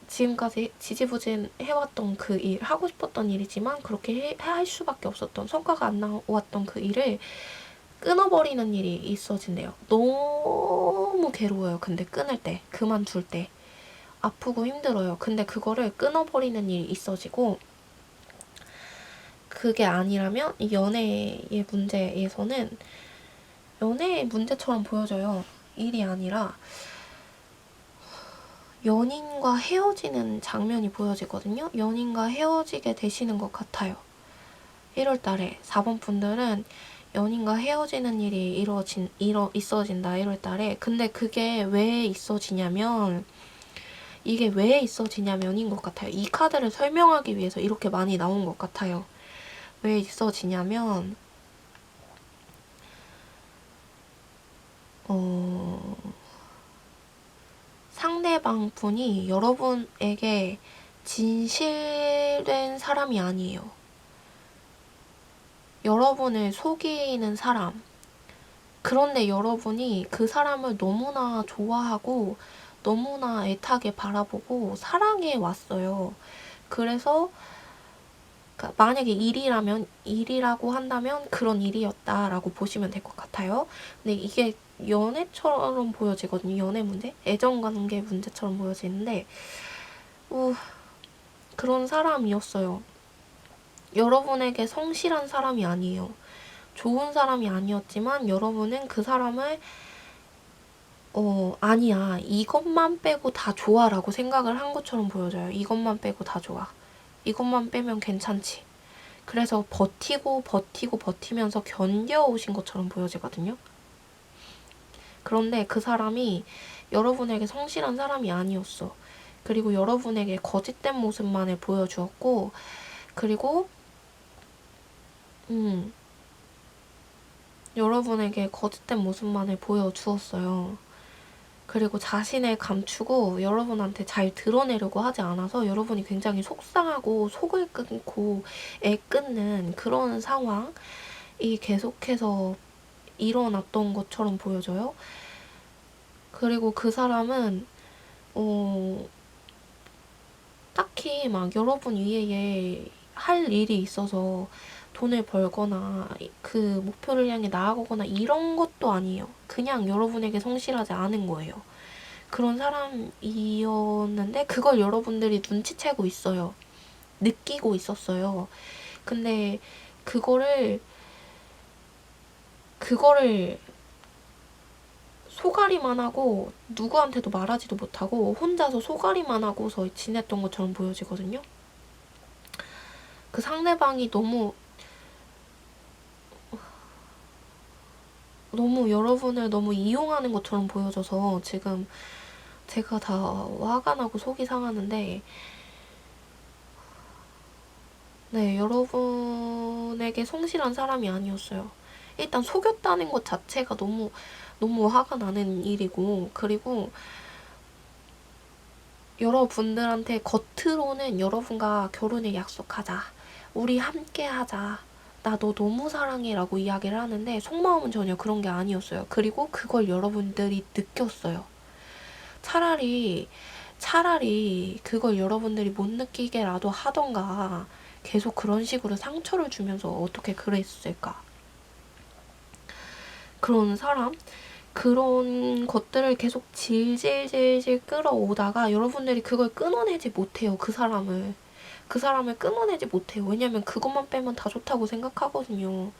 지금까지 지지부진 해왔던 그 일, 하고 싶었던 일이지만 그렇게 할 수밖에 없었던, 성과가 안 나왔던 그 일을 끊어버리는 일이 있어진대요. 너무 괴로워요. 근데 끊을 때, 그만둘 때. 아프고 힘들어요. 근데 그거를 끊어버리는 일이 있어지고, 그게 아니라면 이 연애의 문제에서는 연애의 문제처럼 보여져요. 일이 아니라 연인과 헤어지는 장면이 보여지거든요. 연인과 헤어지게 되시는 것 같아요. 1월 달에 4번 분들은 연인과 헤어지는 일이 있어진다, 1월 달에. 근데 그게 왜 있어지냐면, 이게 왜 있어지냐면인 것 같아요. 이 카드를 설명하기 위해서 이렇게 많이 나온 것 같아요. 왜 있어지냐면, 상대방 분이 여러분에게 진실된 사람이 아니에요. 여러분을 속이는 사람. 그런데 여러분이 그 사람을 너무나 좋아하고 너무나 애타게 바라보고 사랑해 왔어요. 그래서 만약에 일이라고 한다면 그런 일이었다라고 보시면 될 것 같아요. 근데 이게 연애처럼 보여지거든요. 연애 문제? 애정관계 문제처럼 보여지는데 그런 사람이었어요. 여러분에게 성실한 사람이 아니에요. 좋은 사람이 아니었지만 여러분은 그 사람을 아니야. 이것만 빼고 다 좋아 라고 생각을 한 것처럼 보여져요. 이것만 빼고 다 좋아. 이것만 빼면 괜찮지. 그래서 버티면서 견뎌오신 것처럼 보여지거든요. 그런데 그 사람이 여러분에게 성실한 사람이 아니었어. 그리고 여러분에게 거짓된 모습만을 보여주었고, 그리고 여러분에게 거짓된 모습만을 보여주었어요. 그리고 자신을 감추고 여러분한테 잘 드러내려고 하지 않아서 여러분이 굉장히 속상하고 속을 끊고 애 끊는 그런 상황이 계속해서 일어났던 것처럼 보여져요. 그리고 그 사람은 딱히 막 여러분 위에 할 일이 있어서 돈을 벌거나 그 목표를 향해 나아가거나 이런 것도 아니에요. 그냥 여러분에게 성실하지 않은 거예요. 그런 사람이었는데 그걸 여러분들이 눈치채고 있어요. 느끼고 있었어요. 근데 그거를 소가리만 하고 누구한테도 말하지도 못하고 혼자서 소가리만 하고서 지냈던 것처럼 보여지거든요. 그 상대방이 너무 여러분을 너무 이용하는 것처럼 보여져서 지금 제가 다 화가 나고 속이 상하는데, 네, 여러분에게 성실한 사람이 아니었어요. 일단 속였다는 것 자체가 너무 화가 나는 일이고, 그리고 여러분들한테 겉으로는 여러분과 결혼을 약속하자, 우리 함께 하자, 나 너 너무 사랑해 라고 이야기를 하는데 속마음은 전혀 그런 게 아니었어요. 그리고 그걸 여러분들이 느꼈어요. 차라리 그걸 여러분들이 못 느끼게라도 하던가, 계속 그런 식으로 상처를 주면서 어떻게 그랬을까? 그런 사람? 그런 것들을 계속 질질질질 끌어오다가 여러분들이 그걸 끊어내지 못해요. 그 사람을 끊어내지 못해요. 왜냐면 그것만 빼면 다 좋다고 생각하거든요.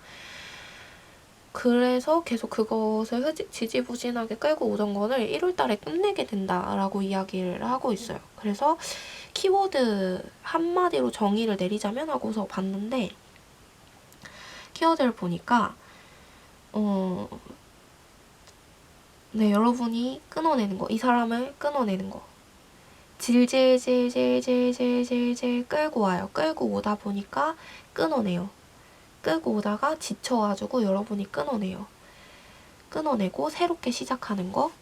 그래서 계속 그것을 지지부진하게 끌고 오던 거를 1월 달에 끝내게 된다라고 이야기를 하고 있어요. 그래서 키워드 한마디로 정의를 내리자면 하고서 봤는데, 키워드를 보니까 네, 여러분이 끊어내는 거, 이 사람을 끊어내는 거, 질질질질질질질질 끌고 와요. 끌고 오다 보니까 끊어내요. 끌고 오다가 지쳐가지고 여러분이 끊어내요. 끊어내고 새롭게 시작하는 거.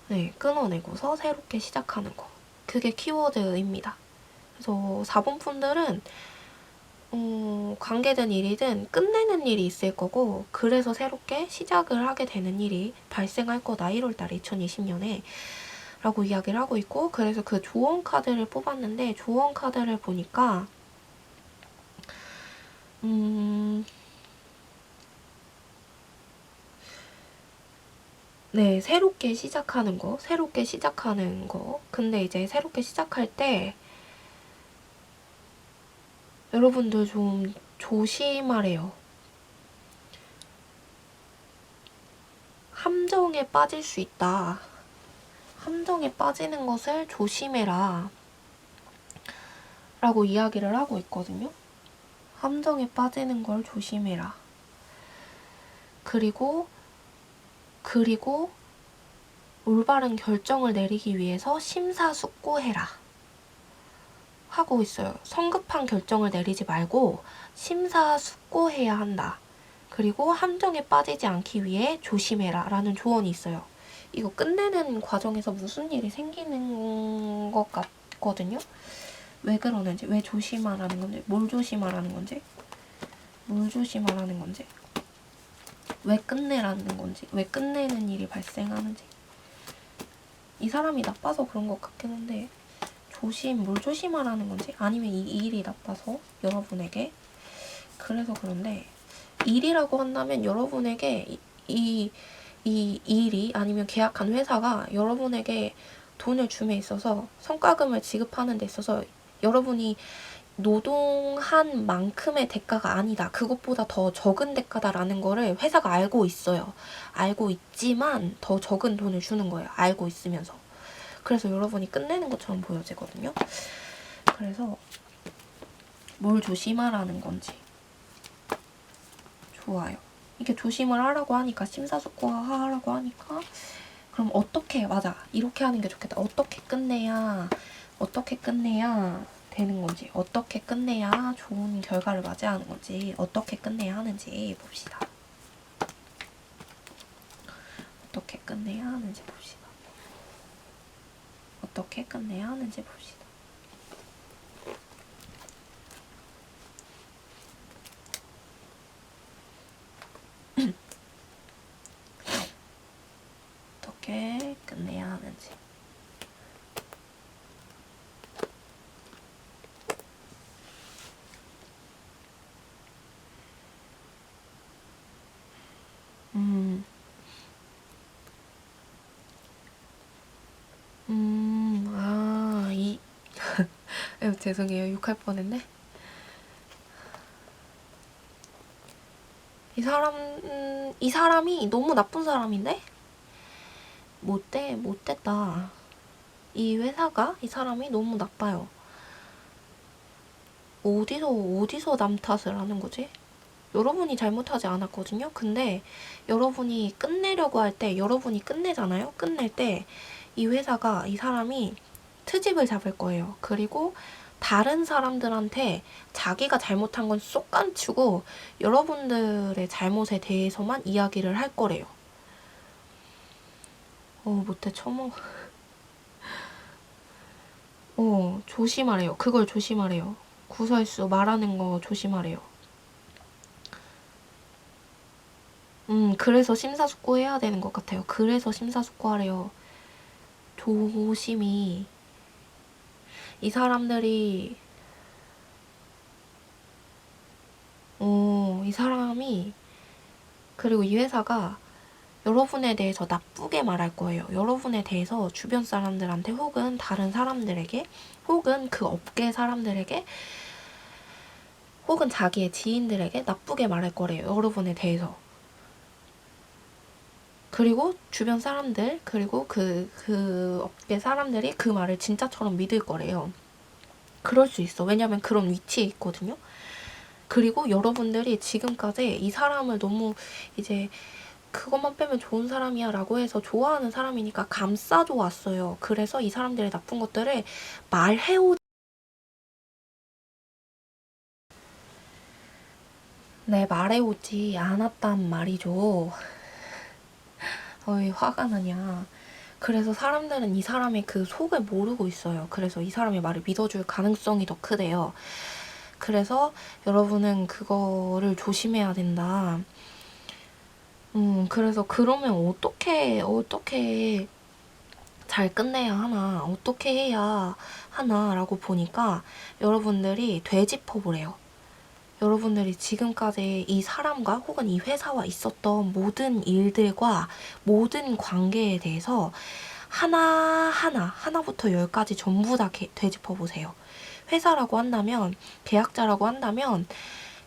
네, 끊어내고서 새롭게 시작하는 거. 그게 키워드입니다. 그래서 4번 분들은 관계든 일이든 끝내는 일이 있을 거고, 그래서 새롭게 시작을 하게 되는 일이 발생할 거다. 1월달에 2020년에 라고 이야기를 하고 있고, 그래서 그 조언 카드를 뽑았는데, 조언 카드를 보니까 네, 새롭게 시작하는 거. 근데 이제 새롭게 시작할 때 여러분들 좀 조심하래요. 함정에 빠질 수 있다. 함정에 빠지는 것을 조심해라. 라고 이야기를 하고 있거든요. 함정에 빠지는 걸 조심해라. 그리고 올바른 결정을 내리기 위해서 심사숙고해라. 하고 있어요. 성급한 결정을 내리지 말고 심사숙고해야 한다. 그리고 함정에 빠지지 않기 위해 조심해라. 라는 조언이 있어요. 이거 끝내는 과정에서 무슨 일이 생기는 것 같거든요. 왜 그러는지, 왜 조심하라는 건지, 뭘 조심하라는 건지, 왜 끝내라는 건지, 왜 끝내는 일이 발생하는지. 이 사람이 나빠서 그런 것 같긴 한데, 뭘 조심하라는 건지, 아니면 이 일이 나빠서 여러분에게. 그래서 그런데, 일이라고 한다면 여러분에게 이 일이, 아니면 계약한 회사가 여러분에게 돈을 줌에 있어서, 성과금을 지급하는 데 있어서 여러분이 노동한 만큼의 대가가 아니다. 그것보다 더 적은 대가다라는 거를 회사가 알고 있어요. 알고 있지만 더 적은 돈을 주는 거예요. 알고 있으면서. 그래서 여러분이 끝내는 것처럼 보여지거든요. 그래서 뭘 조심하라는 건지. 좋아요. 이게 조심을 하라고 하니까, 심사숙고하라고 하니까, 그럼 어떻게, 맞아. 이렇게 하는 게 좋겠다. 어떻게 끝내야 되는 건지, 어떻게 끝내야 좋은 결과를 맞이하는 건지, 어떻게 끝내야 하는지 봅시다. 어떻게 끝내야 하는지 봅시다. 어떻게 끝내야 하는지 봅시다. 어떻게 끝내야 하는지. 죄송해요. 욕할 뻔했네. 이 사람이 너무 나쁜 사람인데? 못됐다. 이 회사가, 이 사람이 너무 나빠요. 어디서 남 탓을 하는 거지? 여러분이 잘못하지 않았거든요? 근데 여러분이 끝내려고 할 때, 여러분이 끝내잖아요? 끝낼 때 이 회사가, 이 사람이 트집을 잡을 거예요. 그리고 다른 사람들한테 자기가 잘못한 건 쏙 감추고 여러분들의 잘못에 대해서만 이야기를 할 거래요. 못해 처먹. 조심하래요. 그걸 조심하래요. 구설수 말하는 거 조심하래요. 그래서 심사숙고해야 되는 것 같아요. 그래서 심사숙고하래요. 조심히. 이 사람들이 이 사람이 그리고 이 회사가 여러분에 대해서 나쁘게 말할 거예요. 여러분에 대해서 주변 사람들한테 혹은 다른 사람들에게 혹은 그 업계 사람들에게 혹은 자기의 지인들에게 나쁘게 말할 거래요. 여러분에 대해서. 그리고 주변 사람들 그리고 그 업계 사람들이 그 말을 진짜처럼 믿을 거래요. 그럴 수 있어. 왜냐면 그런 위치에 있거든요. 그리고 여러분들이 지금까지 이 사람을 너무 이제 그것만 빼면 좋은 사람이야 라고 해서 좋아하는 사람이니까 감싸줘 왔어요. 그래서 이 사람들의 나쁜 것들을 말해오지. 네, 말해오지 않았단 말이죠. 어이, 화가 나냐. 그래서 사람들은 이 사람의 그 속을 모르고 있어요. 그래서 이 사람의 말을 믿어줄 가능성이 더 크대요. 그래서 여러분은 그거를 조심해야 된다. 그래서 그러면 어떻게 잘 끝내야 하나, 어떻게 해야 하나라고 보니까 여러분들이 되짚어보래요. 여러분들이 지금까지 이 사람과 혹은 이 회사와 있었던 모든 일들과 모든 관계에 대해서 하나부터 열까지 전부 다 되짚어보세요. 회사라고 한다면, 계약자라고 한다면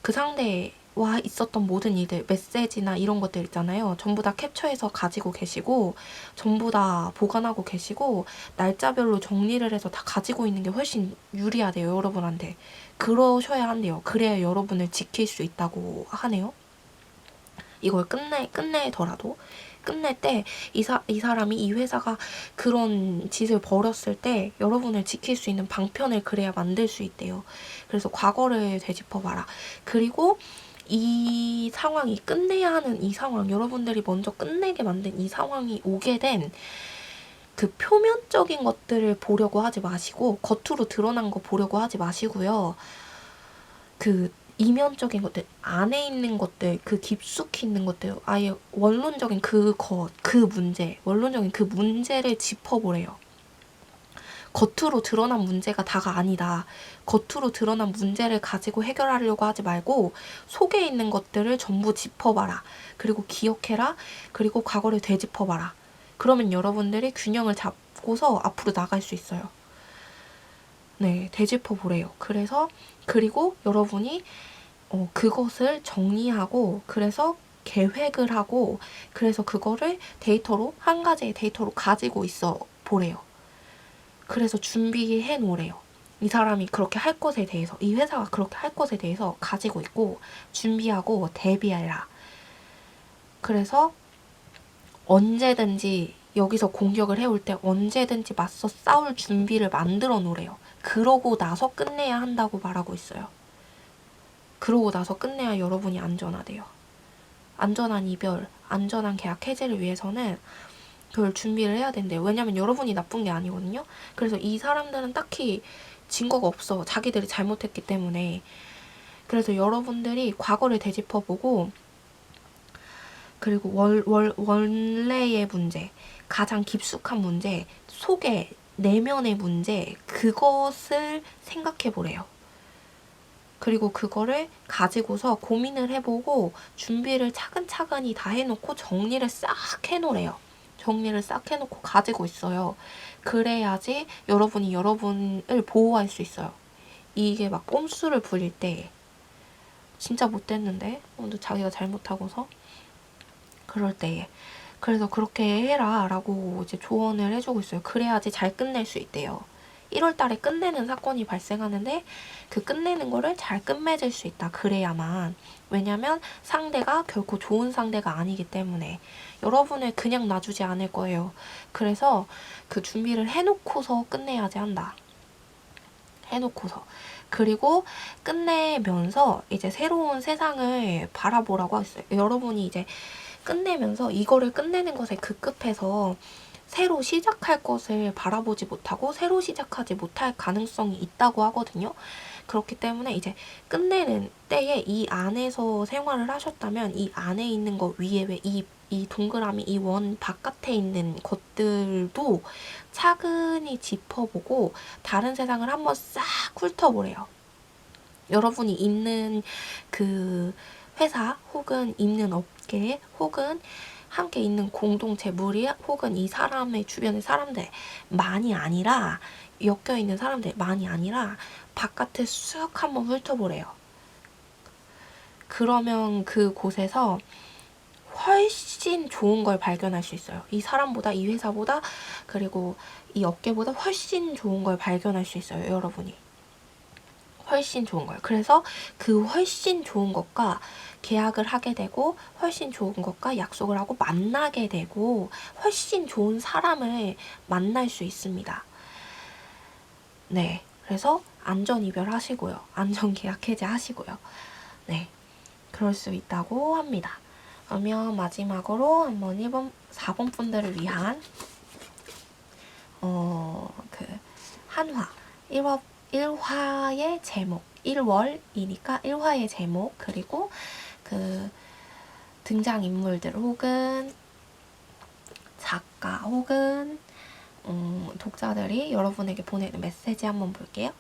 그 상대와 있었던 모든 일들, 메시지나 이런 것들 있잖아요. 전부 다 캡처해서 가지고 계시고 전부 다 보관하고 계시고 날짜별로 정리를 해서 다 가지고 있는 게 훨씬 유리하대요. 여러분한테. 그러셔야 한대요. 그래야 여러분을 지킬 수 있다고 하네요. 이걸 끝내더라도 끝낼 때 이 사람이 이 회사가 그런 짓을 벌였을 때 여러분을 지킬 수 있는 방편을 그래야 만들 수 있대요. 그래서 과거를 되짚어봐라. 그리고 이 상황이 끝내야 하는 이 상황, 여러분들이 먼저 끝내게 만든 이 상황이 오게 된 그 표면적인 것들을 보려고 하지 마시고 겉으로 드러난 거 보려고 하지 마시고요. 그 이면적인 것들, 안에 있는 것들, 그 깊숙이 있는 것들, 아예 원론적인 원론적인 그 문제를 짚어보래요. 겉으로 드러난 문제가 다가 아니다. 겉으로 드러난 문제를 가지고 해결하려고 하지 말고 속에 있는 것들을 전부 짚어봐라. 그리고 기억해라. 그리고 과거를 되짚어봐라. 그러면 여러분들이 균형을 잡고서 앞으로 나갈 수 있어요. 네, 되짚어보래요. 그리고 여러분이 그것을 정리하고 그래서 계획을 하고 그래서 그거를 한 가지의 데이터로 가지고 있어 보래요. 그래서 준비해 놓으래요. 이 사람이 그렇게 할 것에 대해서, 이 회사가 그렇게 할 것에 대해서 가지고 있고 준비하고 대비해라. 그래서 언제든지 여기서 공격을 해올 때 언제든지 맞서 싸울 준비를 만들어 놓으래요. 그러고 나서 끝내야 한다고 말하고 있어요. 그러고 나서 끝내야 여러분이 안전하대요. 안전한 이별, 안전한 계약 해지를 위해서는 그걸 준비를 해야 된대요. 왜냐면 여러분이 나쁜 게 아니거든요. 그래서 이 사람들은 딱히 증거가 없어. 자기들이 잘못했기 때문에. 그래서 여러분들이 과거를 되짚어보고 그리고 원래의 문제, 가장 깊숙한 문제, 속의 내면의 문제, 그것을 생각해 보래요. 그리고 그거를 가지고서 고민을 해보고 준비를 차근차근히 다 해놓고 정리를 싹 해놓으래요. 정리를 싹 해놓고 가지고 있어요. 그래야지 여러분이 여러분을 보호할 수 있어요. 이게 막 꼼수를 부릴 때 진짜 못됐는데 근데 자기가 잘못하고서 그럴 때에 그래서 그렇게 해라 라고 이제 조언을 해주고 있어요. 그래야지 잘 끝낼 수 있대요. 1월 달에 끝내는 사건이 발생하는데 그 끝내는 거를 잘 끝맺을 수 있다. 그래야만. 왜냐면 상대가 결코 좋은 상대가 아니기 때문에 여러분을 그냥 놔주지 않을 거예요. 그래서 그 준비를 해놓고서 끝내야지 한다. 해놓고서. 그리고 끝내면서 이제 새로운 세상을 바라보라고 했어요. 여러분이 이제 끝내면서 이거를 끝내는 것에 급급해서 새로 시작할 것을 바라보지 못하고 새로 시작하지 못할 가능성이 있다고 하거든요. 그렇기 때문에 이제 끝내는 때에 이 안에서 생활을 하셨다면 이 안에 있는 거 위에 왜 이 동그라미 이 원 바깥에 있는 것들도 차근히 짚어보고 다른 세상을 한번 싹 훑어보래요. 여러분이 있는 그 회사 혹은 있는 업계 혹은 함께 있는 공동체 무리 혹은 이 사람의 주변의 사람들만이 아니라 엮여 있는 사람들만이 아니라 바깥에 쑥 한번 훑어보래요. 그러면 그곳에서 훨씬 좋은 걸 발견할 수 있어요. 이 사람보다, 이 회사보다, 그리고 이 업계보다 훨씬 좋은 걸 발견할 수 있어요, 여러분이. 훨씬 좋은 거예요. 그래서 그 훨씬 좋은 것과 계약을 하게 되고 훨씬 좋은 것과 약속을 하고 만나게 되고 훨씬 좋은 사람을 만날 수 있습니다. 네. 그래서 안전 이별하시고요. 안전 계약 해제하시고요. 네. 그럴 수 있다고 합니다. 그러면 마지막으로 한번 4번 분들을 위한 그 한화 1화의 제목 1월이니까 1화의 제목 그리고 그 등장인물들 혹은 작가 혹은 독자들이 여러분에게 보내는 메시지 한번 볼게요.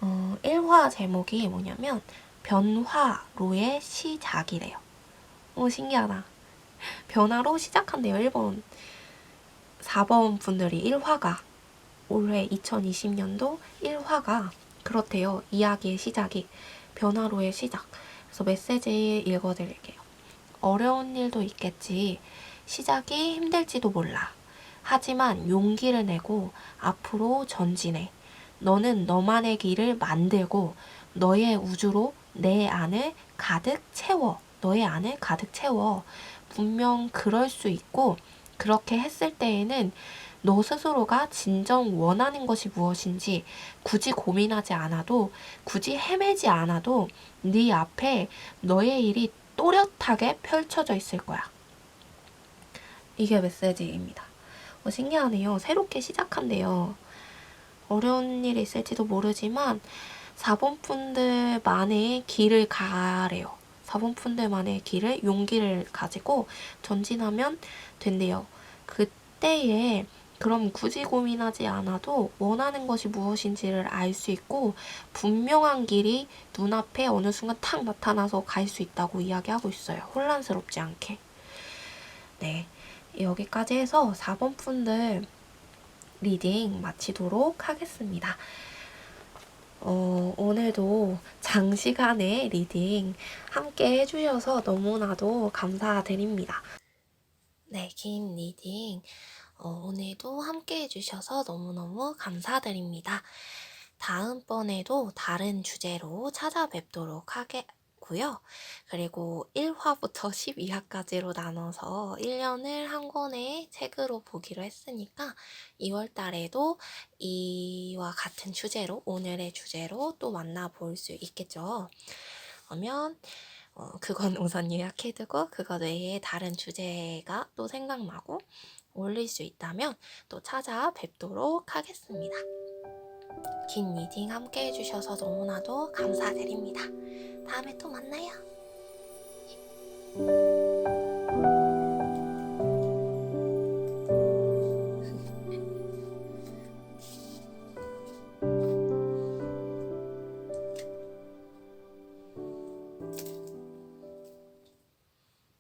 1화 제목이 뭐냐면 변화로의 시작이래요. 오 신기하다. 변화로 시작한대요. 4번 분들이 1화가 올해 2020년도 1화가 그렇대요. 이야기의 시작이 변화로의 시작. 그래서 메시지 읽어드릴게요. 어려운 일도 있겠지. 시작이 힘들지도 몰라. 하지만 용기를 내고 앞으로 전진해. 너는 너만의 길을 만들고 너의 우주로 내 안을 가득 채워. 너의 안을 가득 채워. 분명 그럴 수 있고 그렇게 했을 때에는 너 스스로가 진정 원하는 것이 무엇인지 굳이 고민하지 않아도 굳이 헤매지 않아도 네 앞에 너의 일이 또렷하게 펼쳐져 있을 거야. 이게 메시지입니다. 신기하네요. 새롭게 시작한대요. 어려운 일이 있을지도 모르지만 4번 분들만의 길을 가래요. 4번 분들만의 길을 용기를 가지고 전진하면 된대요. 그때에 그럼 굳이 고민하지 않아도 원하는 것이 무엇인지를 알 수 있고 분명한 길이 눈앞에 어느 순간 탁 나타나서 갈 수 있다고 이야기하고 있어요. 혼란스럽지 않게. 네, 여기까지 해서 4번 분들 리딩 마치도록 하겠습니다. 오늘도 장시간의 리딩 함께 해주셔서 너무나도 감사드립니다. 네, 긴 리딩 오늘도 함께 해주셔서 너무너무 감사드립니다. 다음번에도 다른 주제로 찾아뵙도록 하겠고요. 그리고 1화부터 12화까지로 나눠서 1년을 한 권의 책으로 보기로 했으니까 2월 달에도 이와 같은 주제로, 오늘의 주제로 또 만나볼 수 있겠죠. 그러면 그건 우선 예약해두고 그것 외에 다른 주제가 또 생각나고 올릴 수 있다면 또 찾아뵙도록 하겠습니다. 긴 리딩 함께 해주셔서 너무나도 감사드립니다. 다음에 또 만나요.